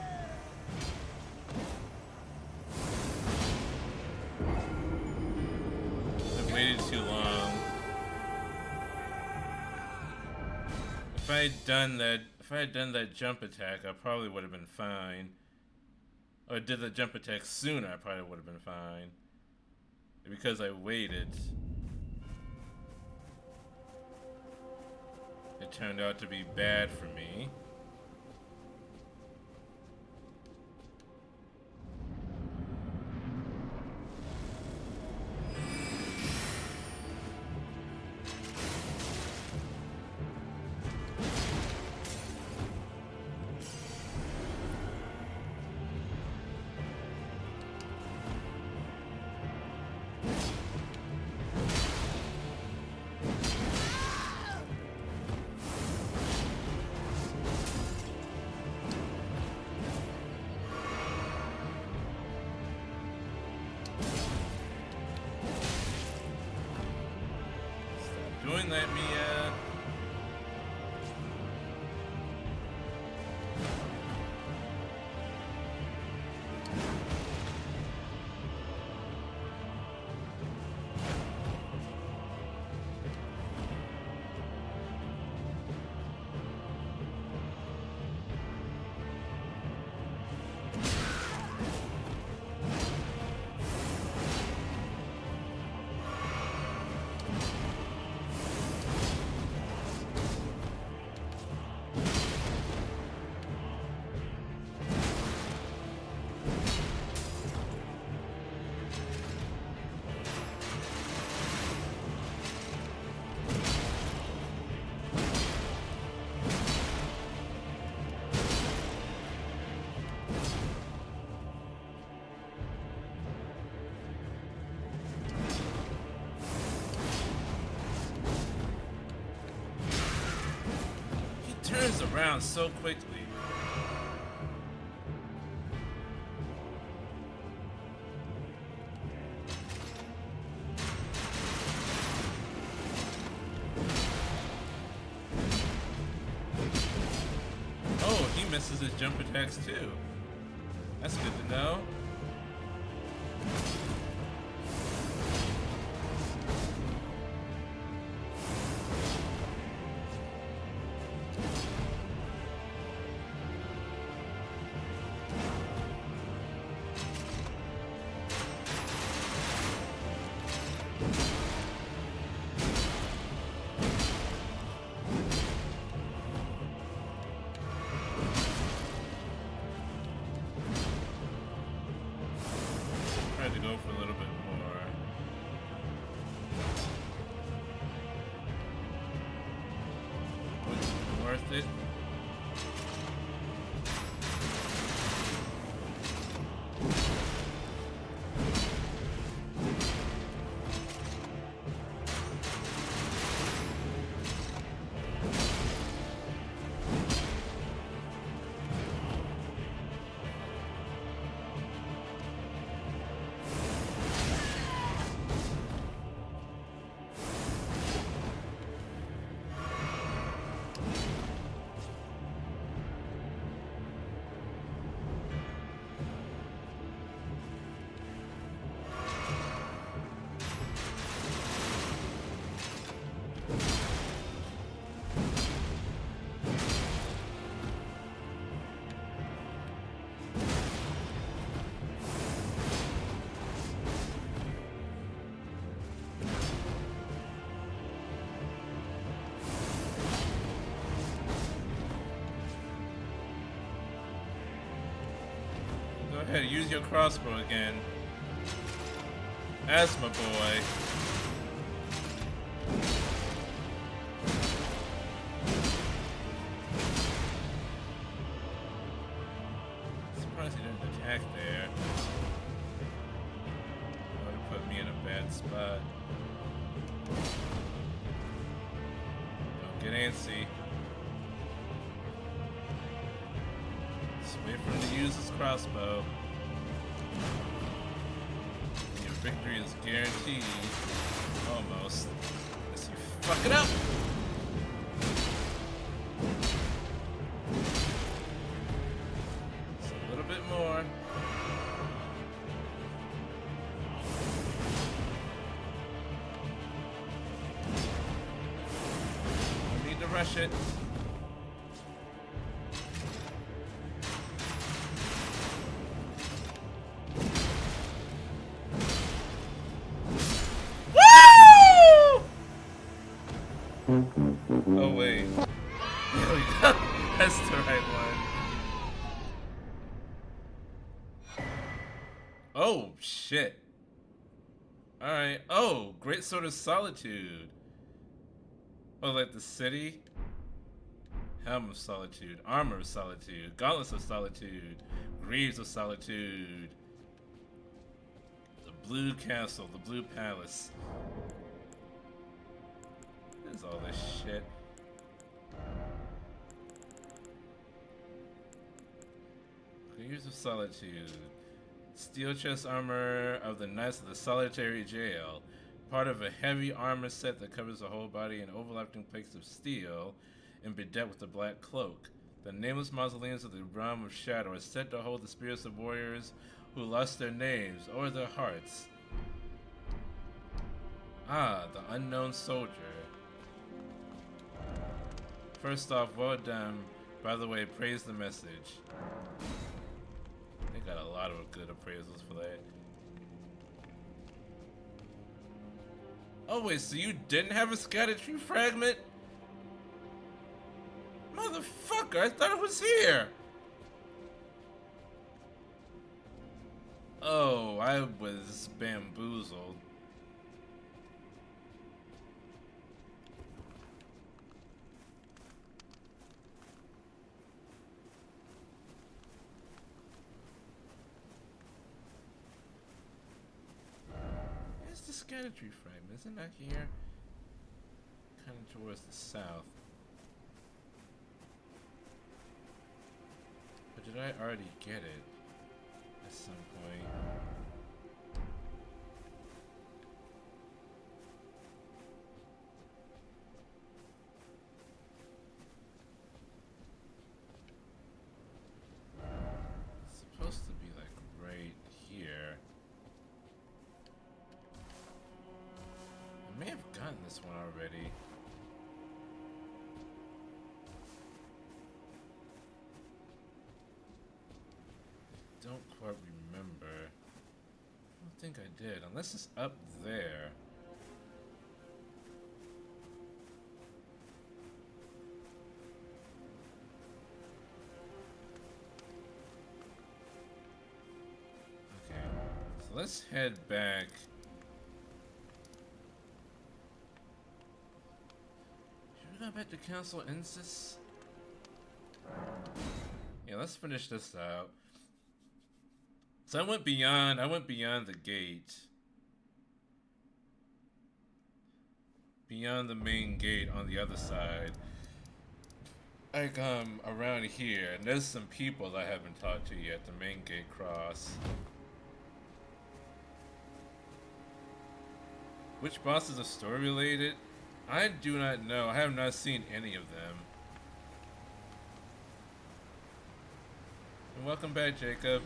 I waited too long. If I had done that jump attack, I probably would have been fine. Or did the jump attack sooner, I probably would have been fine. Because I waited, it turned out to be bad for me. Doing that, Mia. Turns around so quickly. Oh, he misses his jump attacks too. That's good to know. Tried to go for a little bit more. Was it worth it? Go ahead, use your crossbow again. That's my boy. Surprised he didn't attack there. That would have put me in a bad spot. get antsy. Just wait for him to use his crossbow. Your victory is guaranteed. Almost. Unless you fuck it up! Just a little bit more. Don't need to rush it. Oh wait. There we go. That's the right one. Oh shit. Alright. Oh, Great Sword of Solitude. Oh, like the city? Helm of Solitude. Armor of Solitude. Gauntlets of Solitude. Greaves of Solitude. The Blue Castle. The Blue Palace. There's all this shit. Greaves of Solitude. Steel chest armor of the Knights of the Solitary Jail. Part of a heavy armor set that covers the whole body in overlapping plates of steel and bedecked with a black cloak. The nameless mausoleums of the realm of shadow are said to hold the spirits of warriors who lost their names or their hearts. Ah, the unknown soldier. First off, well done. By the way, praise the message. They got a lot of good appraisals for that. Oh wait, so you didn't have a scattered tree fragment? Motherfucker, I thought it was here! Oh, I was bamboozled. Where's the scattered tree fragment? Isn't that here? Kind of towards the south. But did I already get it at some point? It's supposed to be like right here. I may have gotten this one already. Don't quite remember. I don't think I did, unless it's up there. Okay, so let's head back. Should we go back to Council Insis? Yeah, let's finish this out. So I went beyond the gate. Beyond the main gate on the other side. Like, around here. And there's some people I haven't talked to yet, the main gate cross. Which bosses are story related? I do not know. I have not seen any of them. And welcome back, Jacob.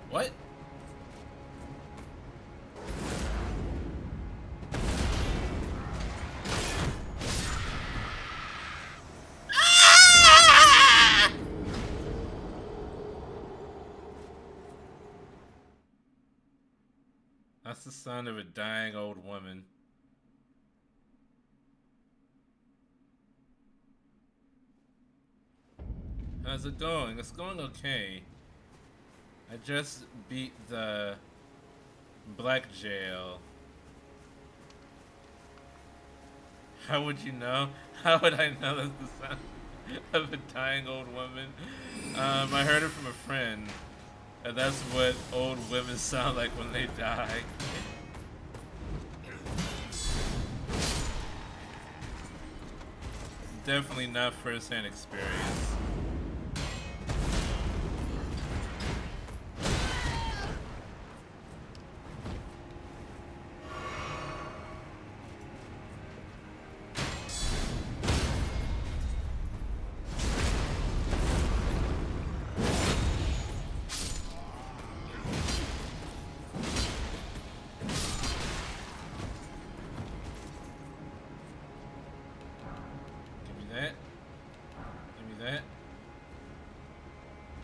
What? That's the sound of a dying old woman. How's it going? It's going okay. I just beat the black jail. How would you know? How would I know that's the sound of a dying old woman? I heard it from a friend. And that's what old women sound like when they die. Definitely not first-hand experience.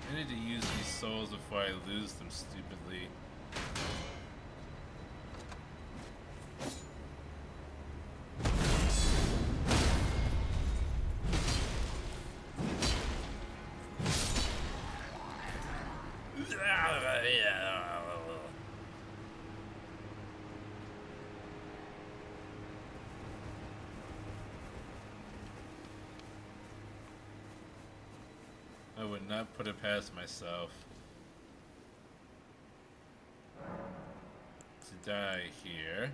I need to use these souls before I lose them stupidly. I would not put it past myself to die here.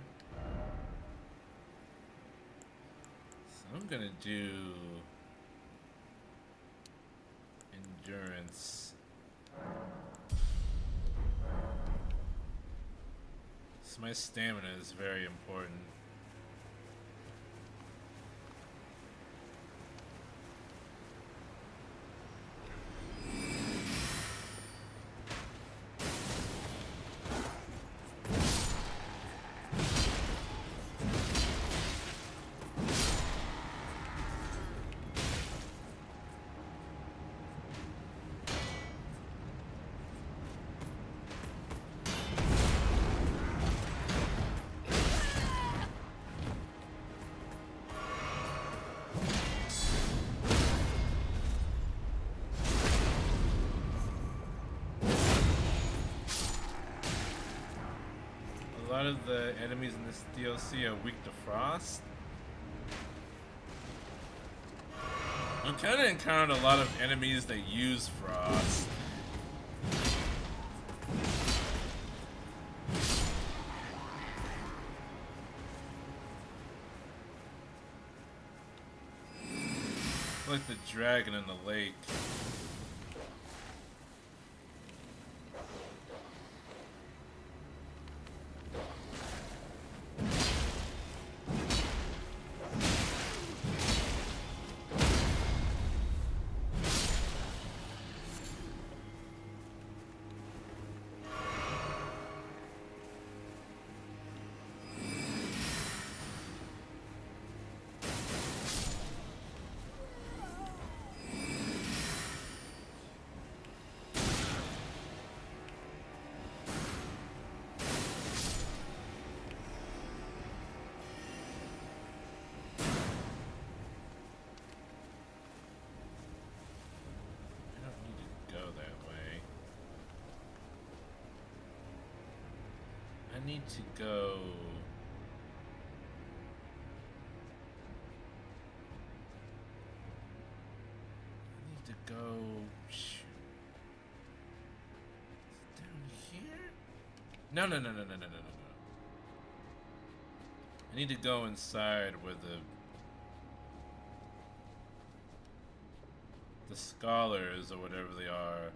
So I'm gonna do endurance. So my stamina is very important. A lot of the enemies in this DLC are weak to frost. I'm kind of encountered a lot of enemies that use frost. Like the dragon in the lake. I need to go. I need to go. Shoot. Is it down here? No. I need to go inside where the scholars or whatever they are,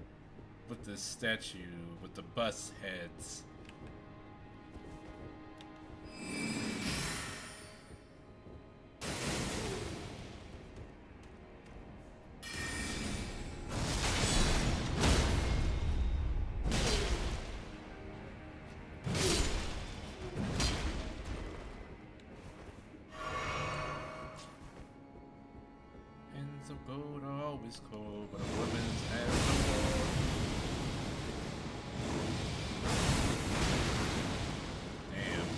with the statue with the bus heads. The road always cold, but a woman's has no wall. Damn.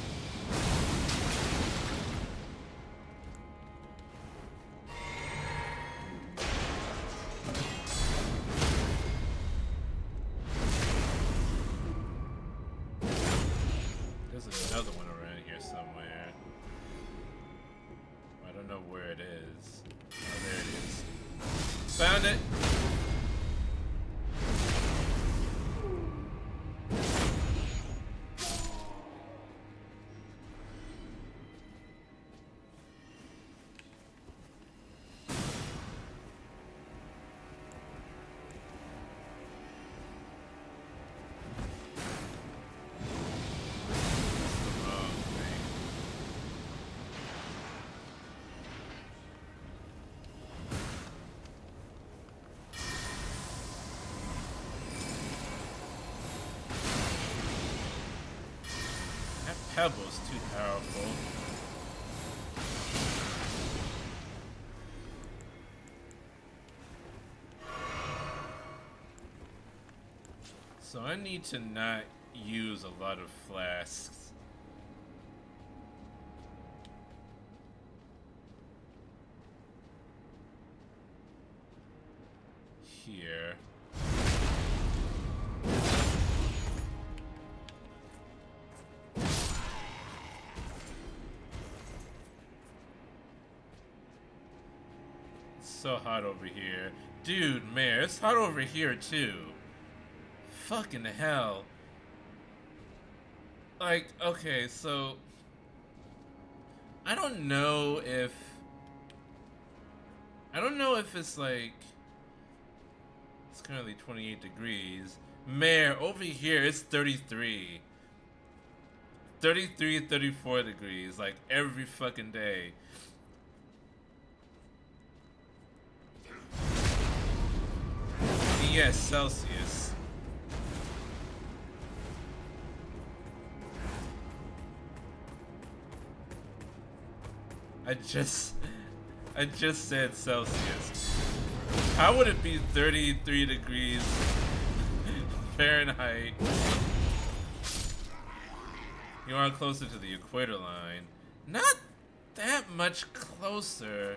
Found it. Pebble's too powerful. So I need to not use a lot of flasks. Here. So hot over here. Dude, man, it's hot over here too. Fucking hell. Like, okay, so I don't know if it's like it's currently 28 degrees. Man, over here it's 33. 33, 34 degrees, like every fucking day. Yes, Celsius. I just said Celsius. How would it be 33 degrees Fahrenheit? You are closer to the equator line. Not that much closer.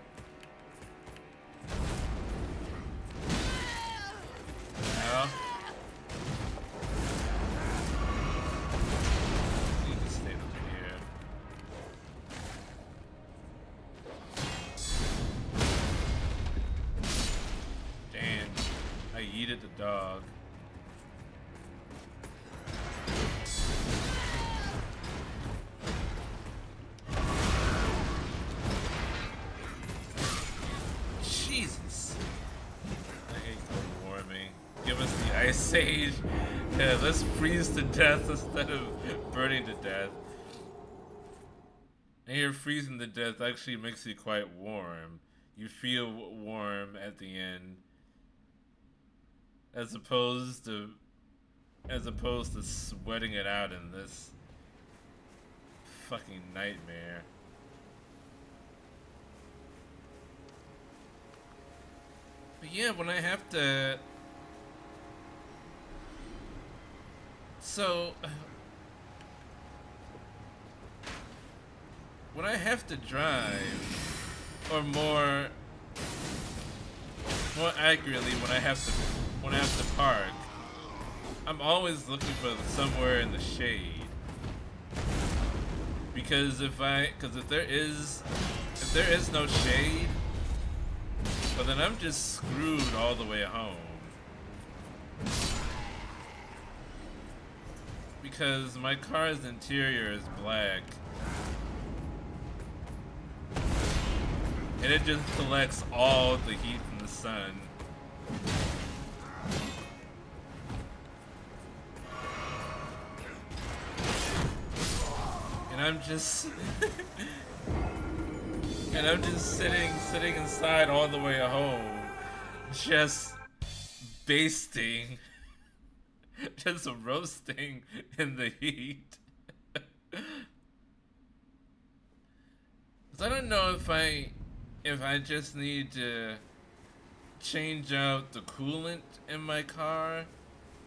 No. You can stay over here. Damn. I yeeted the dog. Jesus. I hate global warming. Give us the ice age. Yeah, let's freeze to death instead of burning to death. And here, freezing to death actually makes you quite warm. You feel warm at the end, as opposed to sweating it out in this fucking nightmare. But yeah, when I have to. So, when I have to drive, or more accurately, when I have to park, I'm always looking for somewhere in the shade. Because if there is no shade, well then I'm just screwed all the way home. Because my car's interior is black. And it just collects all the heat from the sun. And I'm just sitting inside all the way home, just basting, just roasting in the heat. 'Cause I don't know if I just need to change out the coolant in my car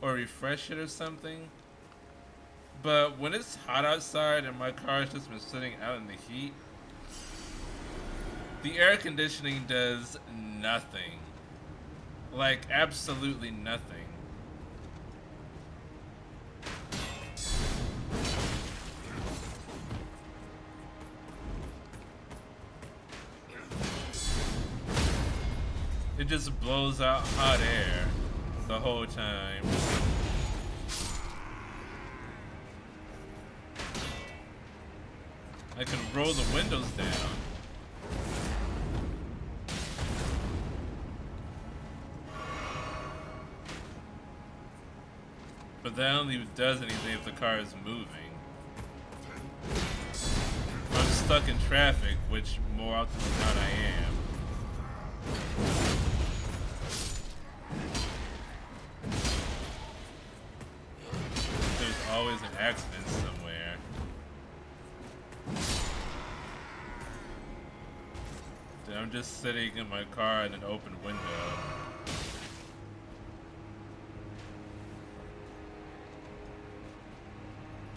or refresh it or something. But when it's hot outside and my car's just been sitting out in the heat, the air conditioning does nothing. Like, absolutely nothing. It just blows out hot air the whole time. I can roll the windows down. But that only does anything if the car is moving. If I'm stuck in traffic, which more often than not I am. There's always an accident somewhere. Then I'm just sitting in my car in an open window.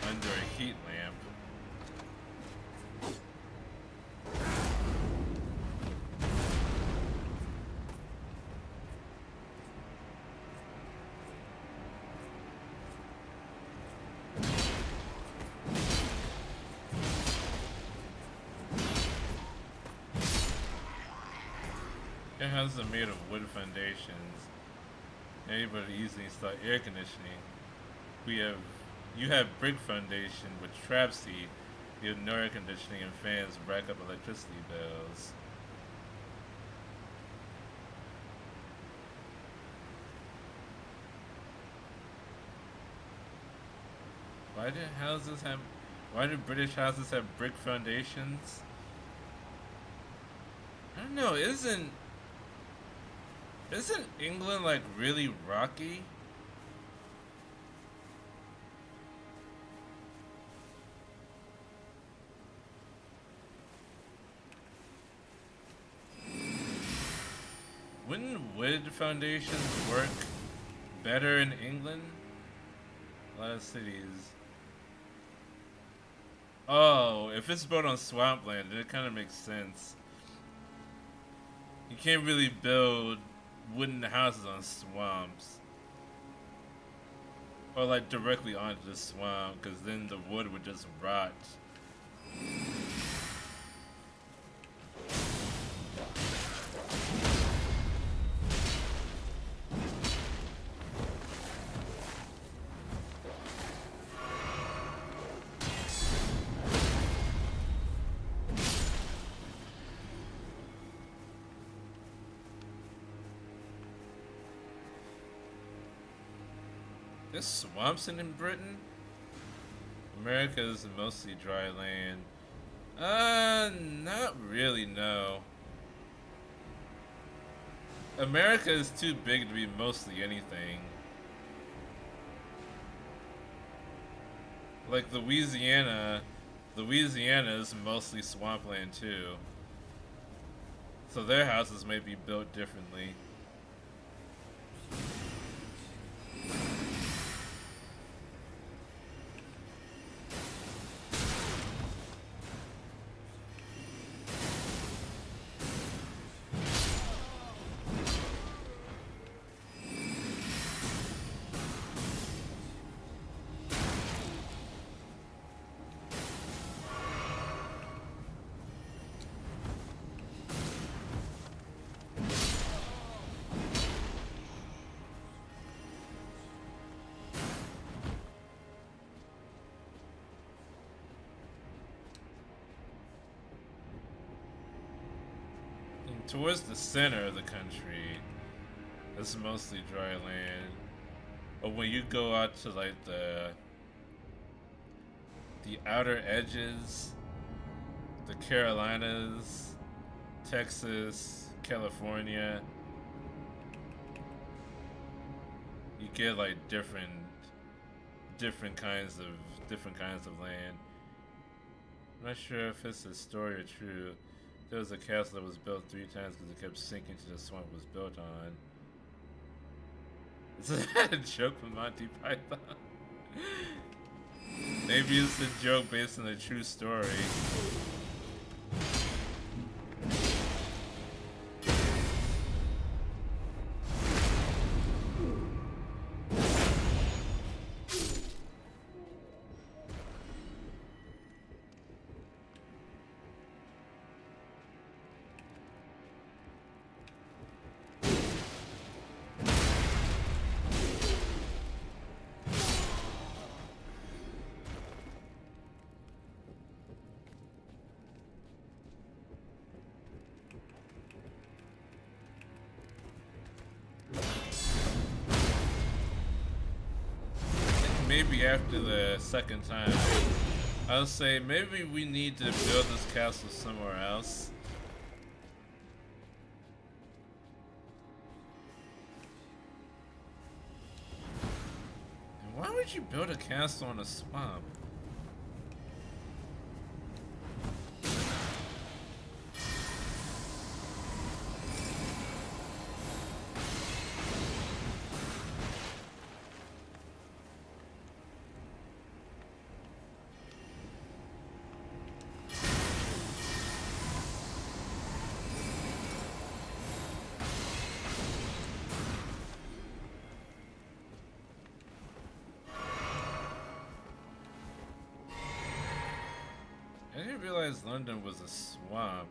Under a heat lamp. Your houses are made of wood foundations. Anybody easily install air conditioning. You have brick foundation with traps heat. You have no air conditioning and fans rack up electricity bills. Why do British houses have brick foundations? I don't know, isn't England like really rocky? Wouldn't wood foundations work better in England? A lot of cities. Oh, if it's built on swampland, it kind of makes sense. You can't really build wooden houses on swamps. Or like directly onto the swamp, because then the wood would just rot. There's swamps in Britain? America is mostly dry land. Not really, no. America is too big to be mostly anything. Like Louisiana is mostly swampland too. So their houses may be built differently. Towards the center of the country, it's mostly dry land. But when you go out to like the outer edges, the Carolinas, Texas, California, you get like different kinds of land. I'm not sure if it's a story or true. There was a castle that was built 3 times because it kept sinking to the swamp it was built on. Is that a joke from Monty Python? Maybe it's a joke based on a true story. maybe after the second time, I'll say maybe we need to build this castle somewhere else. And why would you build a castle in a swamp? I didn't realize London was a swamp.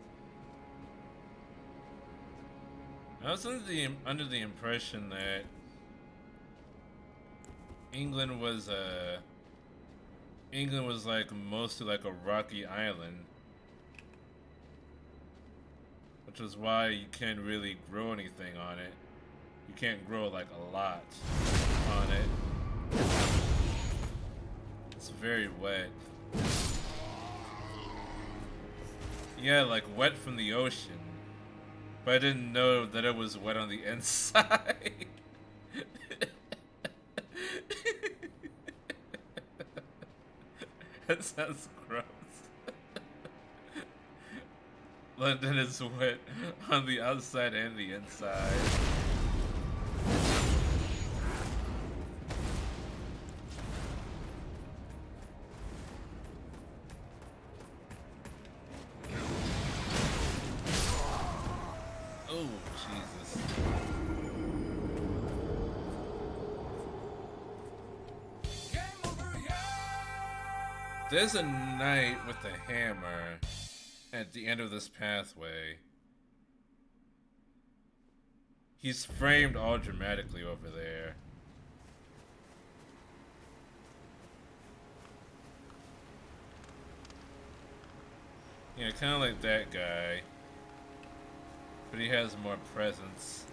I was under the impression that England was like mostly like a rocky island, which is why you can't really grow anything on it. You can't grow like a lot on it. It's very wet. Yeah, like wet from the ocean. But I didn't know that it was wet on the inside. That sounds gross. London is wet on the outside and the inside. Oh, Jesus. There's a knight with a hammer at the end of this pathway. He's framed all dramatically over there. Yeah, kind of like that guy. But he has more presence.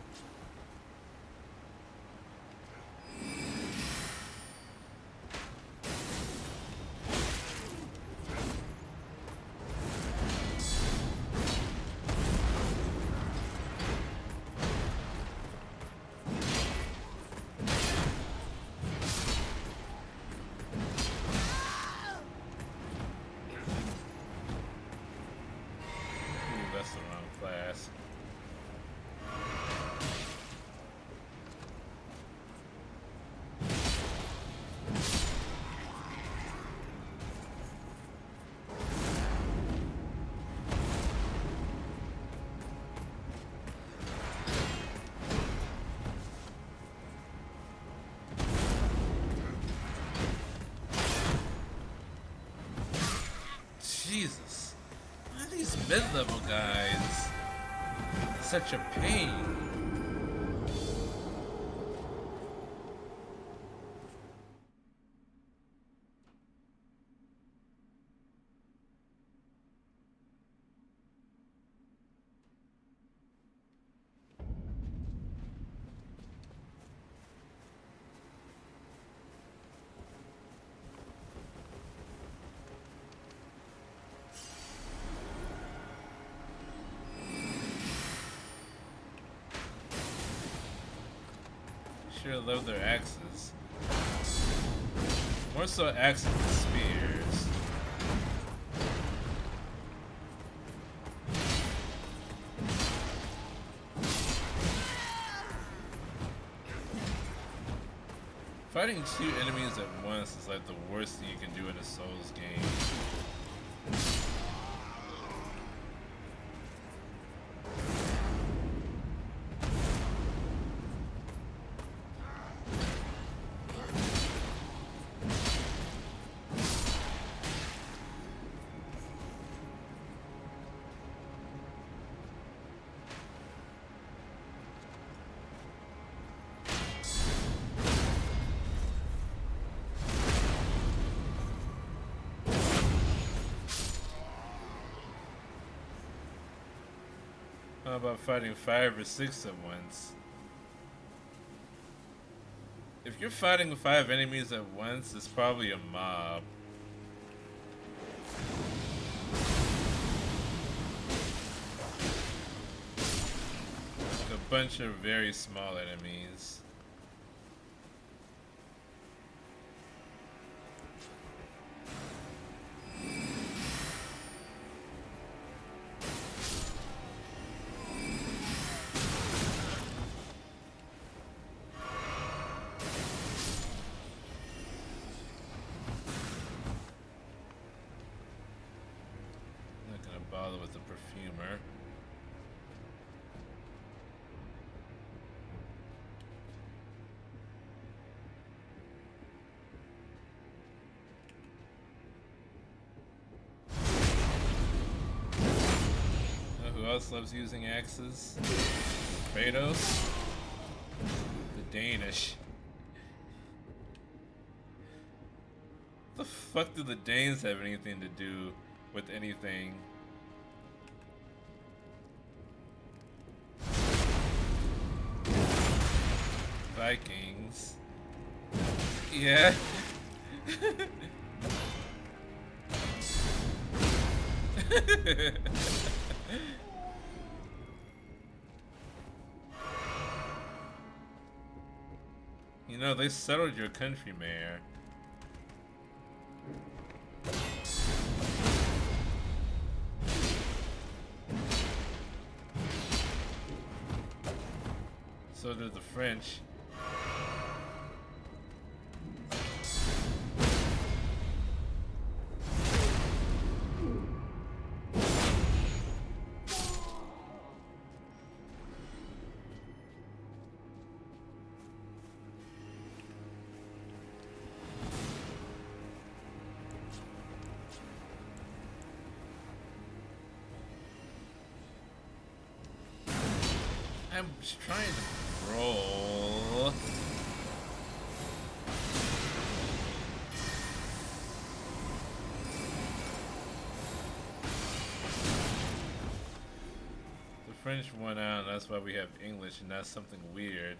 Ooh, that's the wrong class. Jesus. Why are these mid-level guys such a pain? Sure love their axes. More so axes than spears. Fighting two enemies at once is like the worst thing you can do in a Souls game. How about fighting 5 or 6 at once? If you're fighting 5 enemies at once, it's probably a mob. Like a bunch of very small enemies. Bother with the perfumer. Who else loves using axes? Kratos? The Danish. What the fuck do the Danes have anything to do with anything? Vikings. Yeah. You know, they settled your country, Mayor. So did the French. I'm just trying to roll. The French won out, and that's why we have English, and that's something weird.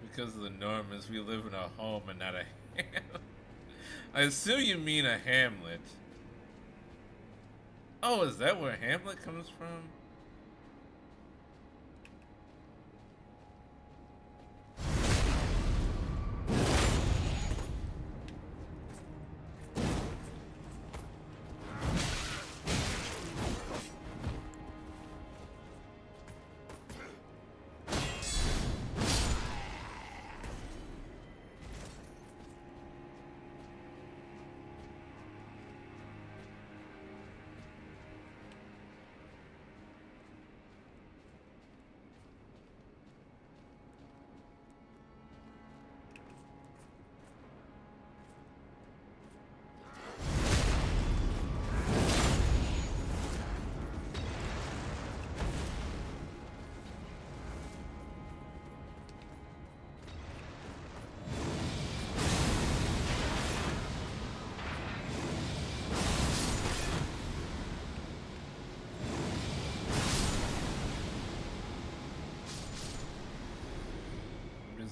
Because of the Normans, we live in a home and not a ham. I assume you mean a hamlet. Oh, is that where Hamlet comes from?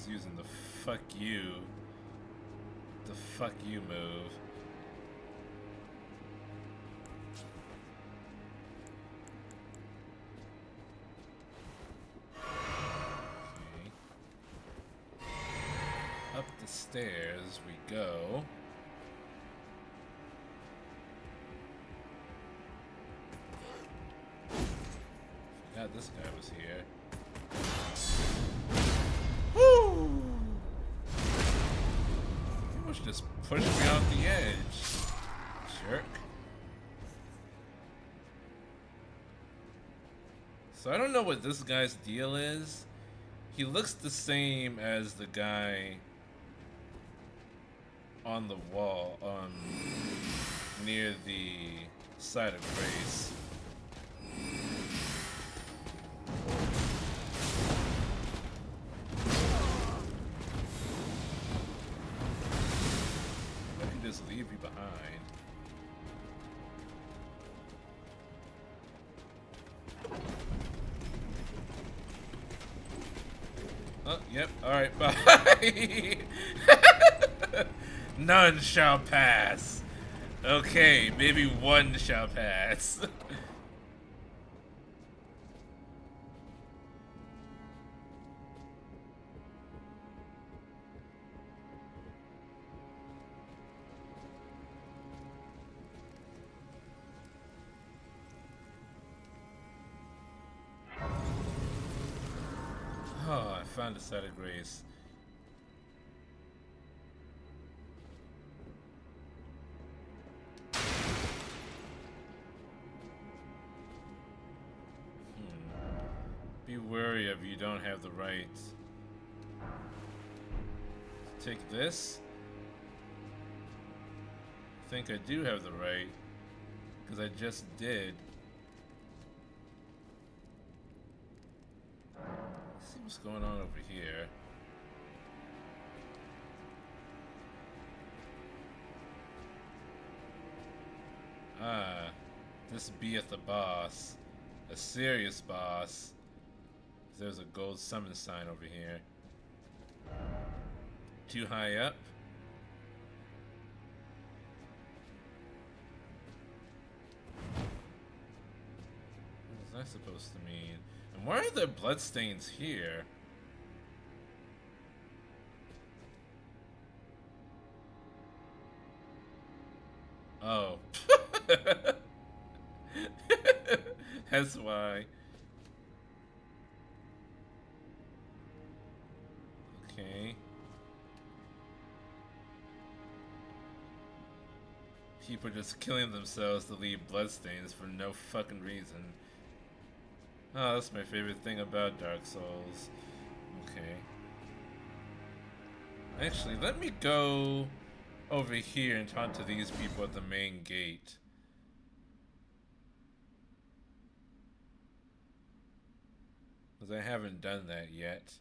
Using the fuck you move. Okay. Up the stairs we go. Forgot this guy was here. Just push me off the edge, jerk. So I don't know what this guy's deal is. He looks the same as the guy on the wall, near the site of grace. Just leave you behind. Oh, yep. Alright, bye. None shall pass. Okay, maybe one shall pass. Oh, I found a site of grace. Be wary if you don't have the right. Take this. I think I do have the right, because I just did. Let's see what's going on over here. Ah, this beeth a boss. A serious boss. There's a gold summon sign over here. Too high up? What is that supposed to mean? And why are there bloodstains here? Oh. That's why. Okay. People just killing themselves to leave bloodstains for no fucking reason. Oh, that's my favorite thing about Dark Souls. Okay. Actually, let me go over here and talk to these people at the main gate. Because I haven't done that yet.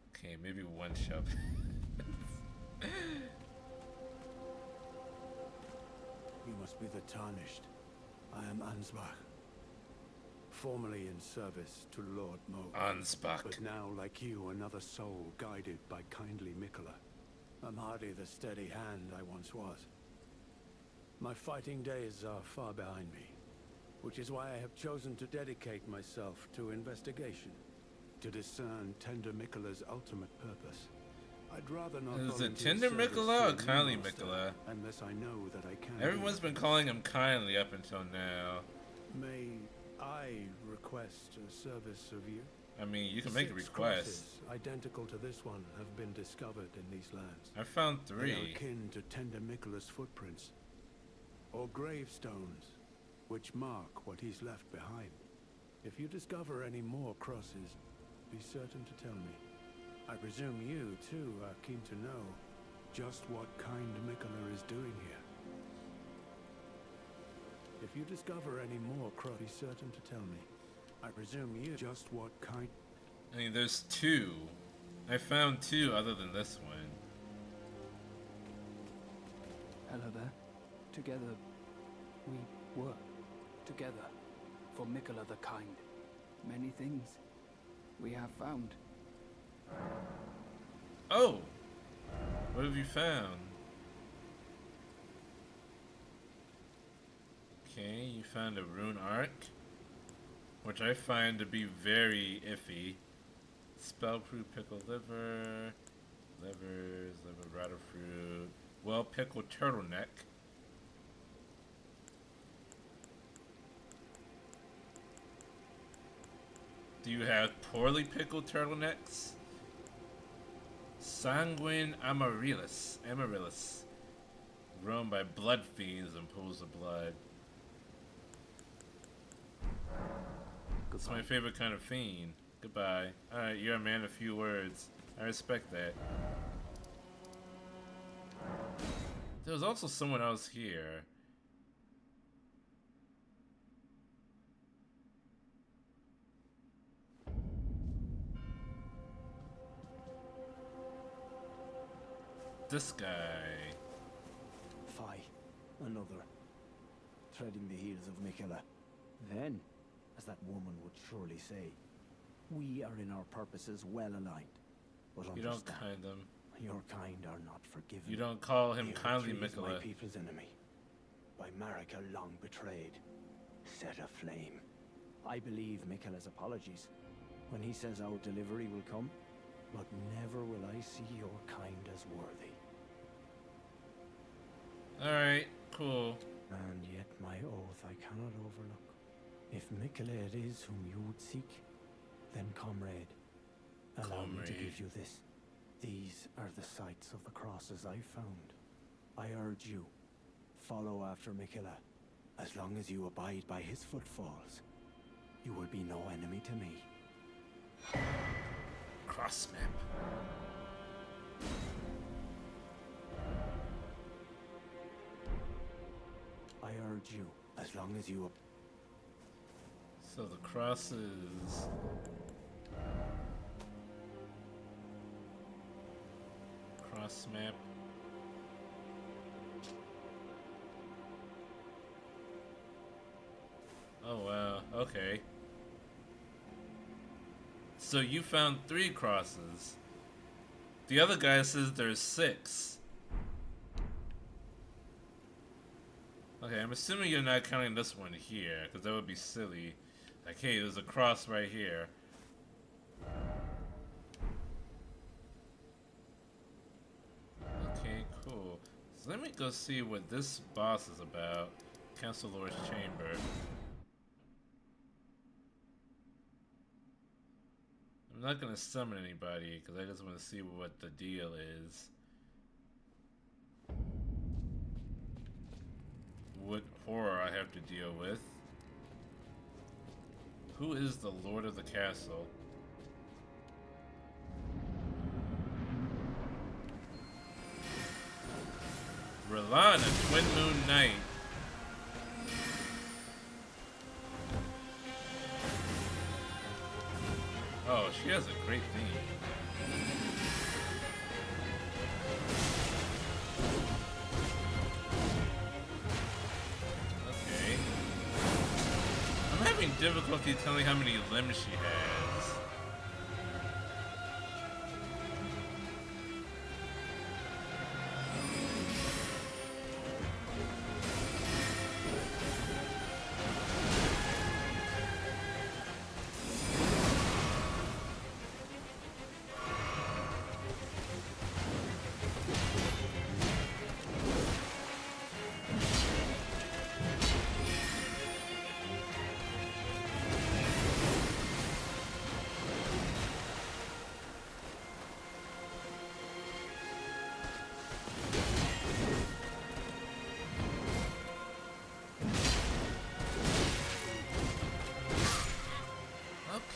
Okay, maybe one shall pass. You must be the Tarnished. I am Ansbach. Formerly in service to Lord Mo. Ansbach. But now, like you, another soul guided by kindly Mikola. I'm hardly the steady hand I once was. My fighting days are far behind me, which is why I have chosen to dedicate myself to investigation, to discern Tender Mikola's ultimate purpose. I'd rather not. Is it Tender Mikola or Kindly Mikola? Unless I know that I can. Everyone's been calling him kindly up until now. May I request a service of you? I mean, you can make a request. Crosses identical to this one have been discovered in these lands. I found They 3. are akin to Tender Mikola's footprints, or gravestones, which mark what he's left behind. If you discover any more crosses, be certain to tell me. I presume you, too, are keen to know just what kind Mikola is doing here. If you discover any more crosses, be certain to tell me. I presume you just what kind... I mean, there's 2. I found 2 other than this one. Hello there. Together, we work. Together, for Mikola the Kind. Many things we have found. Oh! What have you found? Okay, you found a rune arc, which I find to be very iffy. Spellproof pickled liver, liver rata fruit, well pickled turtleneck. Do you have poorly pickled turtlenecks? Sanguine Amaryllis. Grown by blood fiends and pools of blood. It's my favorite kind of fiend. Goodbye. Alright, you're a man of few words. I respect that. There was also someone else here. This guy. Fie, another. Treading the heels of Mikola. Then, as that woman would surely say, We are in our purposes well aligned. But You don't understand, kind them. your kind are not forgiven. You don't call him The kindly, ERDT is my Mikola. people's enemy. By Marika long betrayed, set aflame. I believe Mikola's apologies when he says our delivery will come, but never will I see your kind as worthy. Alright, cool. And yet my oath I cannot overlook. If Mikola it is whom you would seek, then comrade, allow me to give you this. These are the sites of the crosses I found. I urge you, follow after Mikola. As long as you abide by his footfalls, you will be no enemy to me. Cross map. I urge you, as long as you... So the crosses. Cross map. Oh wow, okay. So you found 3 crosses. The other guy says there's 6. Okay, I'm assuming you're not counting this one here, because that would be silly. Like, hey, there's a cross right here. Okay, cool. So let me go see what this boss is about. Council Lord's Chamber. I'm not gonna summon anybody, because I just want to see what the deal is. What horror I have to deal with. Who is the Lord of the Castle? Relana, Twin Moon Knight. Oh, she has a great theme. Okay. I'm having difficulty telling how many limbs she has.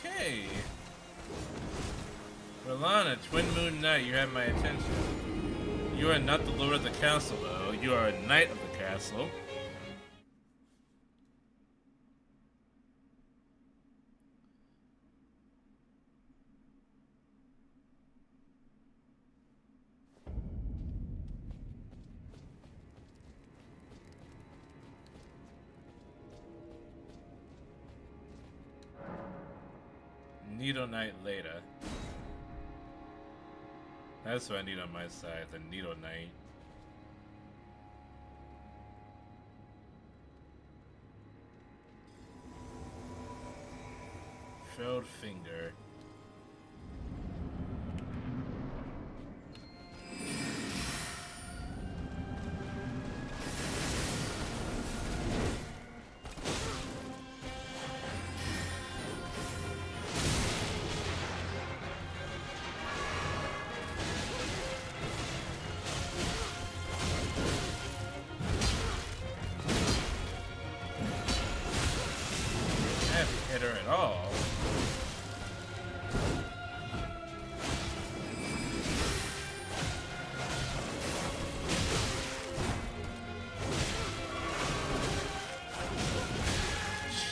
Okay. Relana, Twin Moon Knight, you have my attention. You are not the Lord of the Castle, though. You are a Knight of the Castle. Needle Knight later. That's what I need on my side, the Needle Knight. Felled Finger. Hit her at all.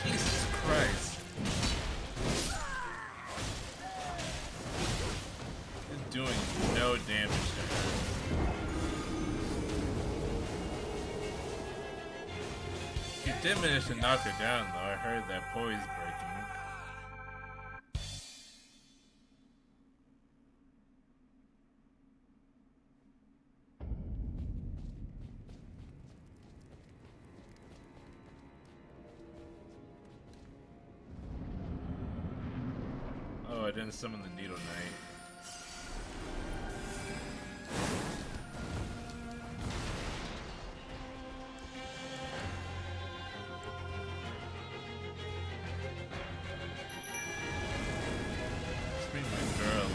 Jesus Christ. It's doing no damage to her. You did manage to knock her down, though. I heard that poise breaking. trying to summon the Needle Knight. Let's bring my girl in.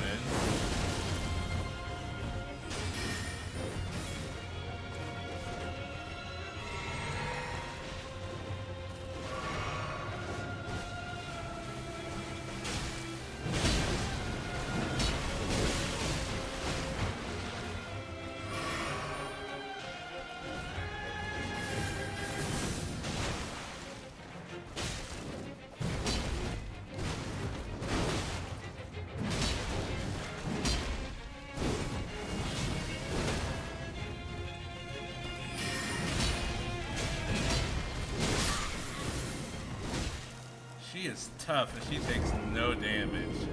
She is tough and she takes no damage.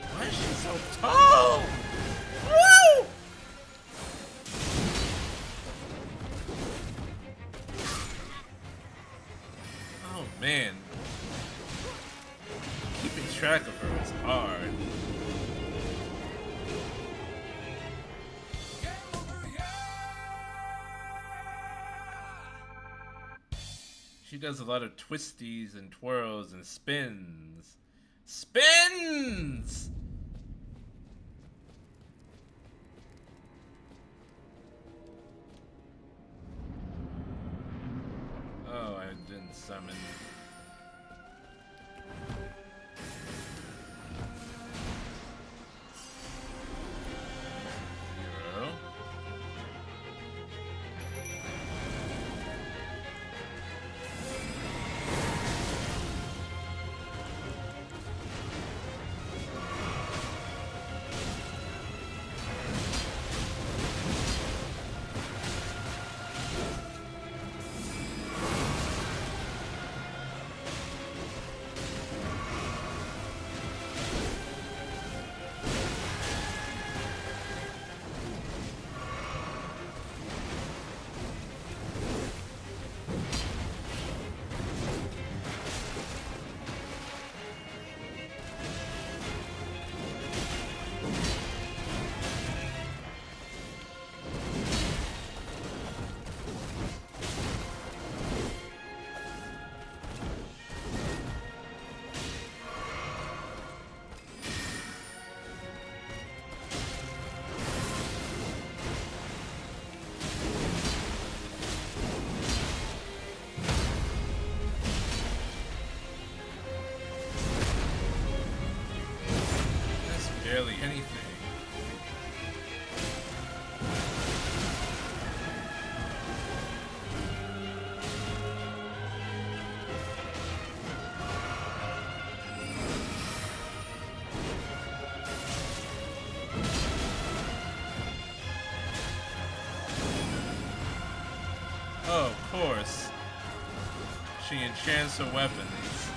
Why is she so tall? Woo! Oh man. Keeping track of her is hard. She does a lot of twisties and twirls and spins. Spins! Oh, I didn't summon. Zero. Barely anything. Oh, of course. She enchants her weapons.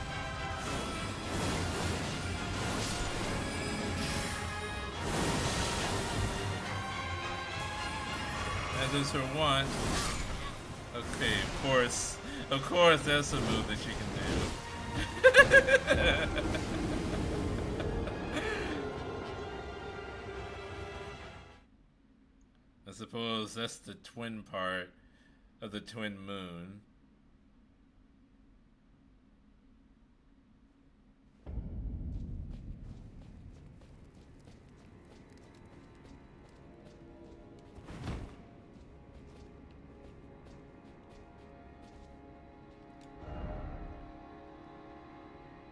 That is her want. Okay, of course, that's a move that she can do. Let's suppose that's the twin part of the twin moon.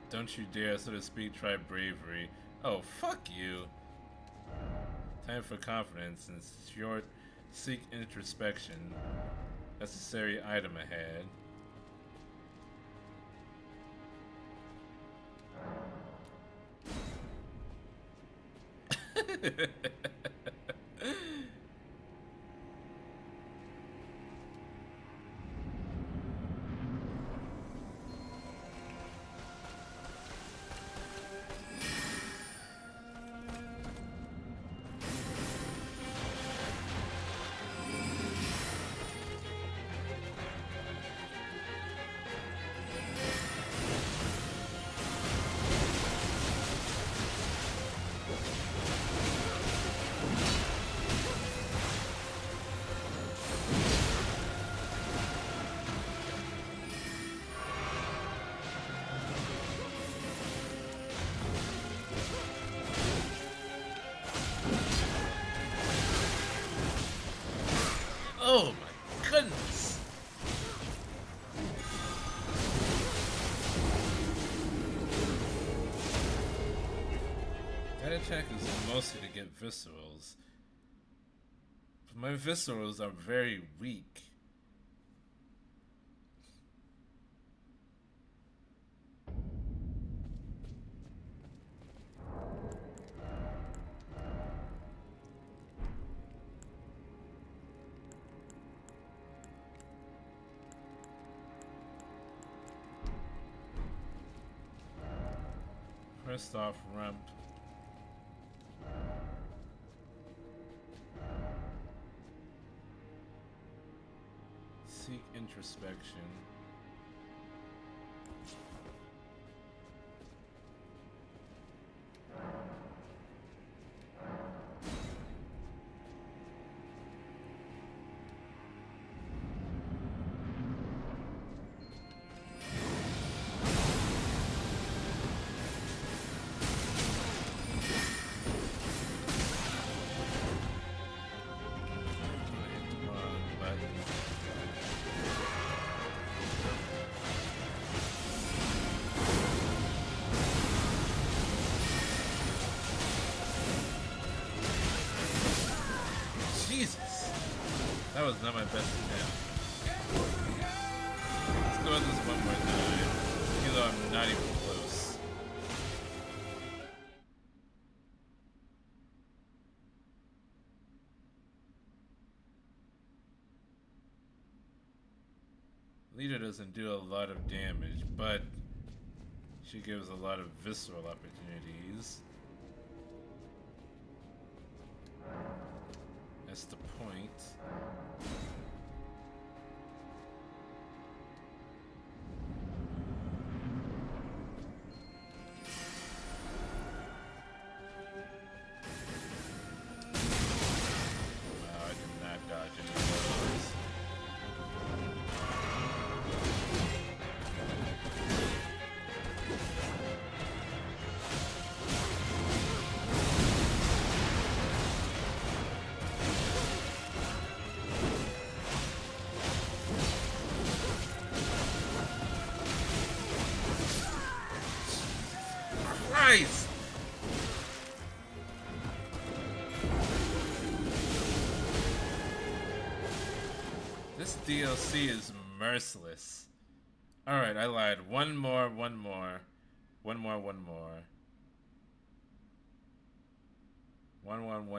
Don't you dare, so to speak, try bravery. Oh, fuck you. Time for confidence and short seek introspection. Necessary item ahead. Oh my goodness! That attack is mostly to get viscerals. But my viscerals are very weak. First off, ramp. Seek introspection. Jesus! That was not my best attempt. Let's go at this one more time, even though I'm not even close. Leader doesn't do a lot of damage, but she gives a lot of visceral opportunities. That's the point. Wow, I did not dodge any of those. Christ! This DLC is merciless. Alright, I lied. One more. One more, one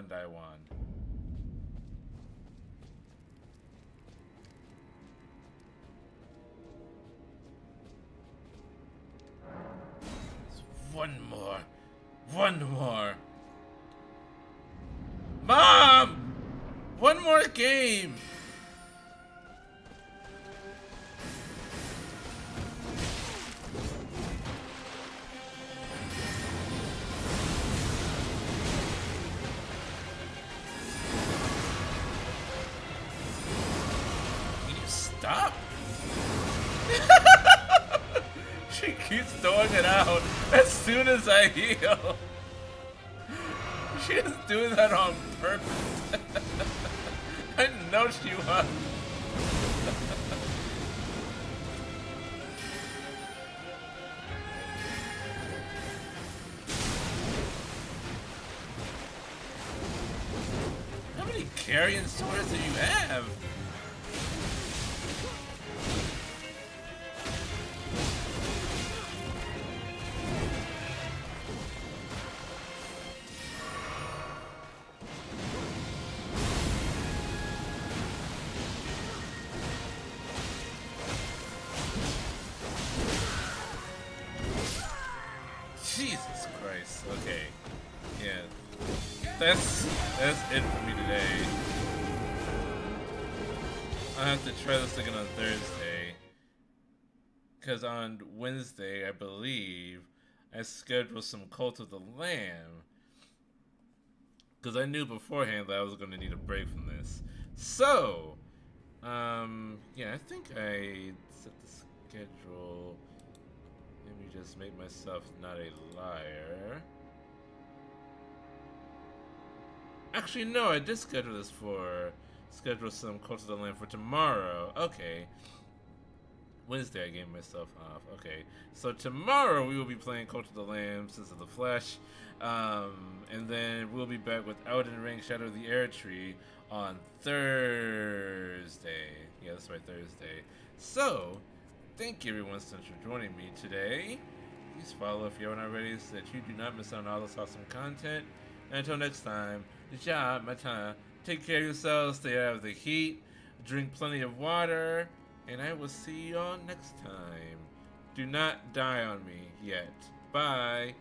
die one. One more. Mom! One more game! soon as I heal. She's doing that on purpose. I know she was. How many carrion swords do you have? Jesus Christ. Okay. Yeah. That's it for me today. I have to try this again on Thursday. Cause on Wednesday, I believe, I scheduled some Cult of the Lamb. Cause I knew beforehand that I was gonna need a break from this. So, yeah, I think I set the schedule. Let me just make myself not a liar. Actually, no, I did schedule some Cult of the Lamb for tomorrow. Okay. Wednesday I gave myself off. Okay. So tomorrow we will be playing Cult of the Lamb, Sins of the Flesh. And then we'll be back with Elden Ring, Shadow of the Air Tree on Thursday. Yeah, that's right, Thursday. So, thank you everyone so much for joining me today. Please follow if you haven't already so that you do not miss out on all this awesome content. And until next time, my time. Take care of yourselves, stay out of the heat, drink plenty of water, and I will see you all next time. Do not die on me yet. Bye.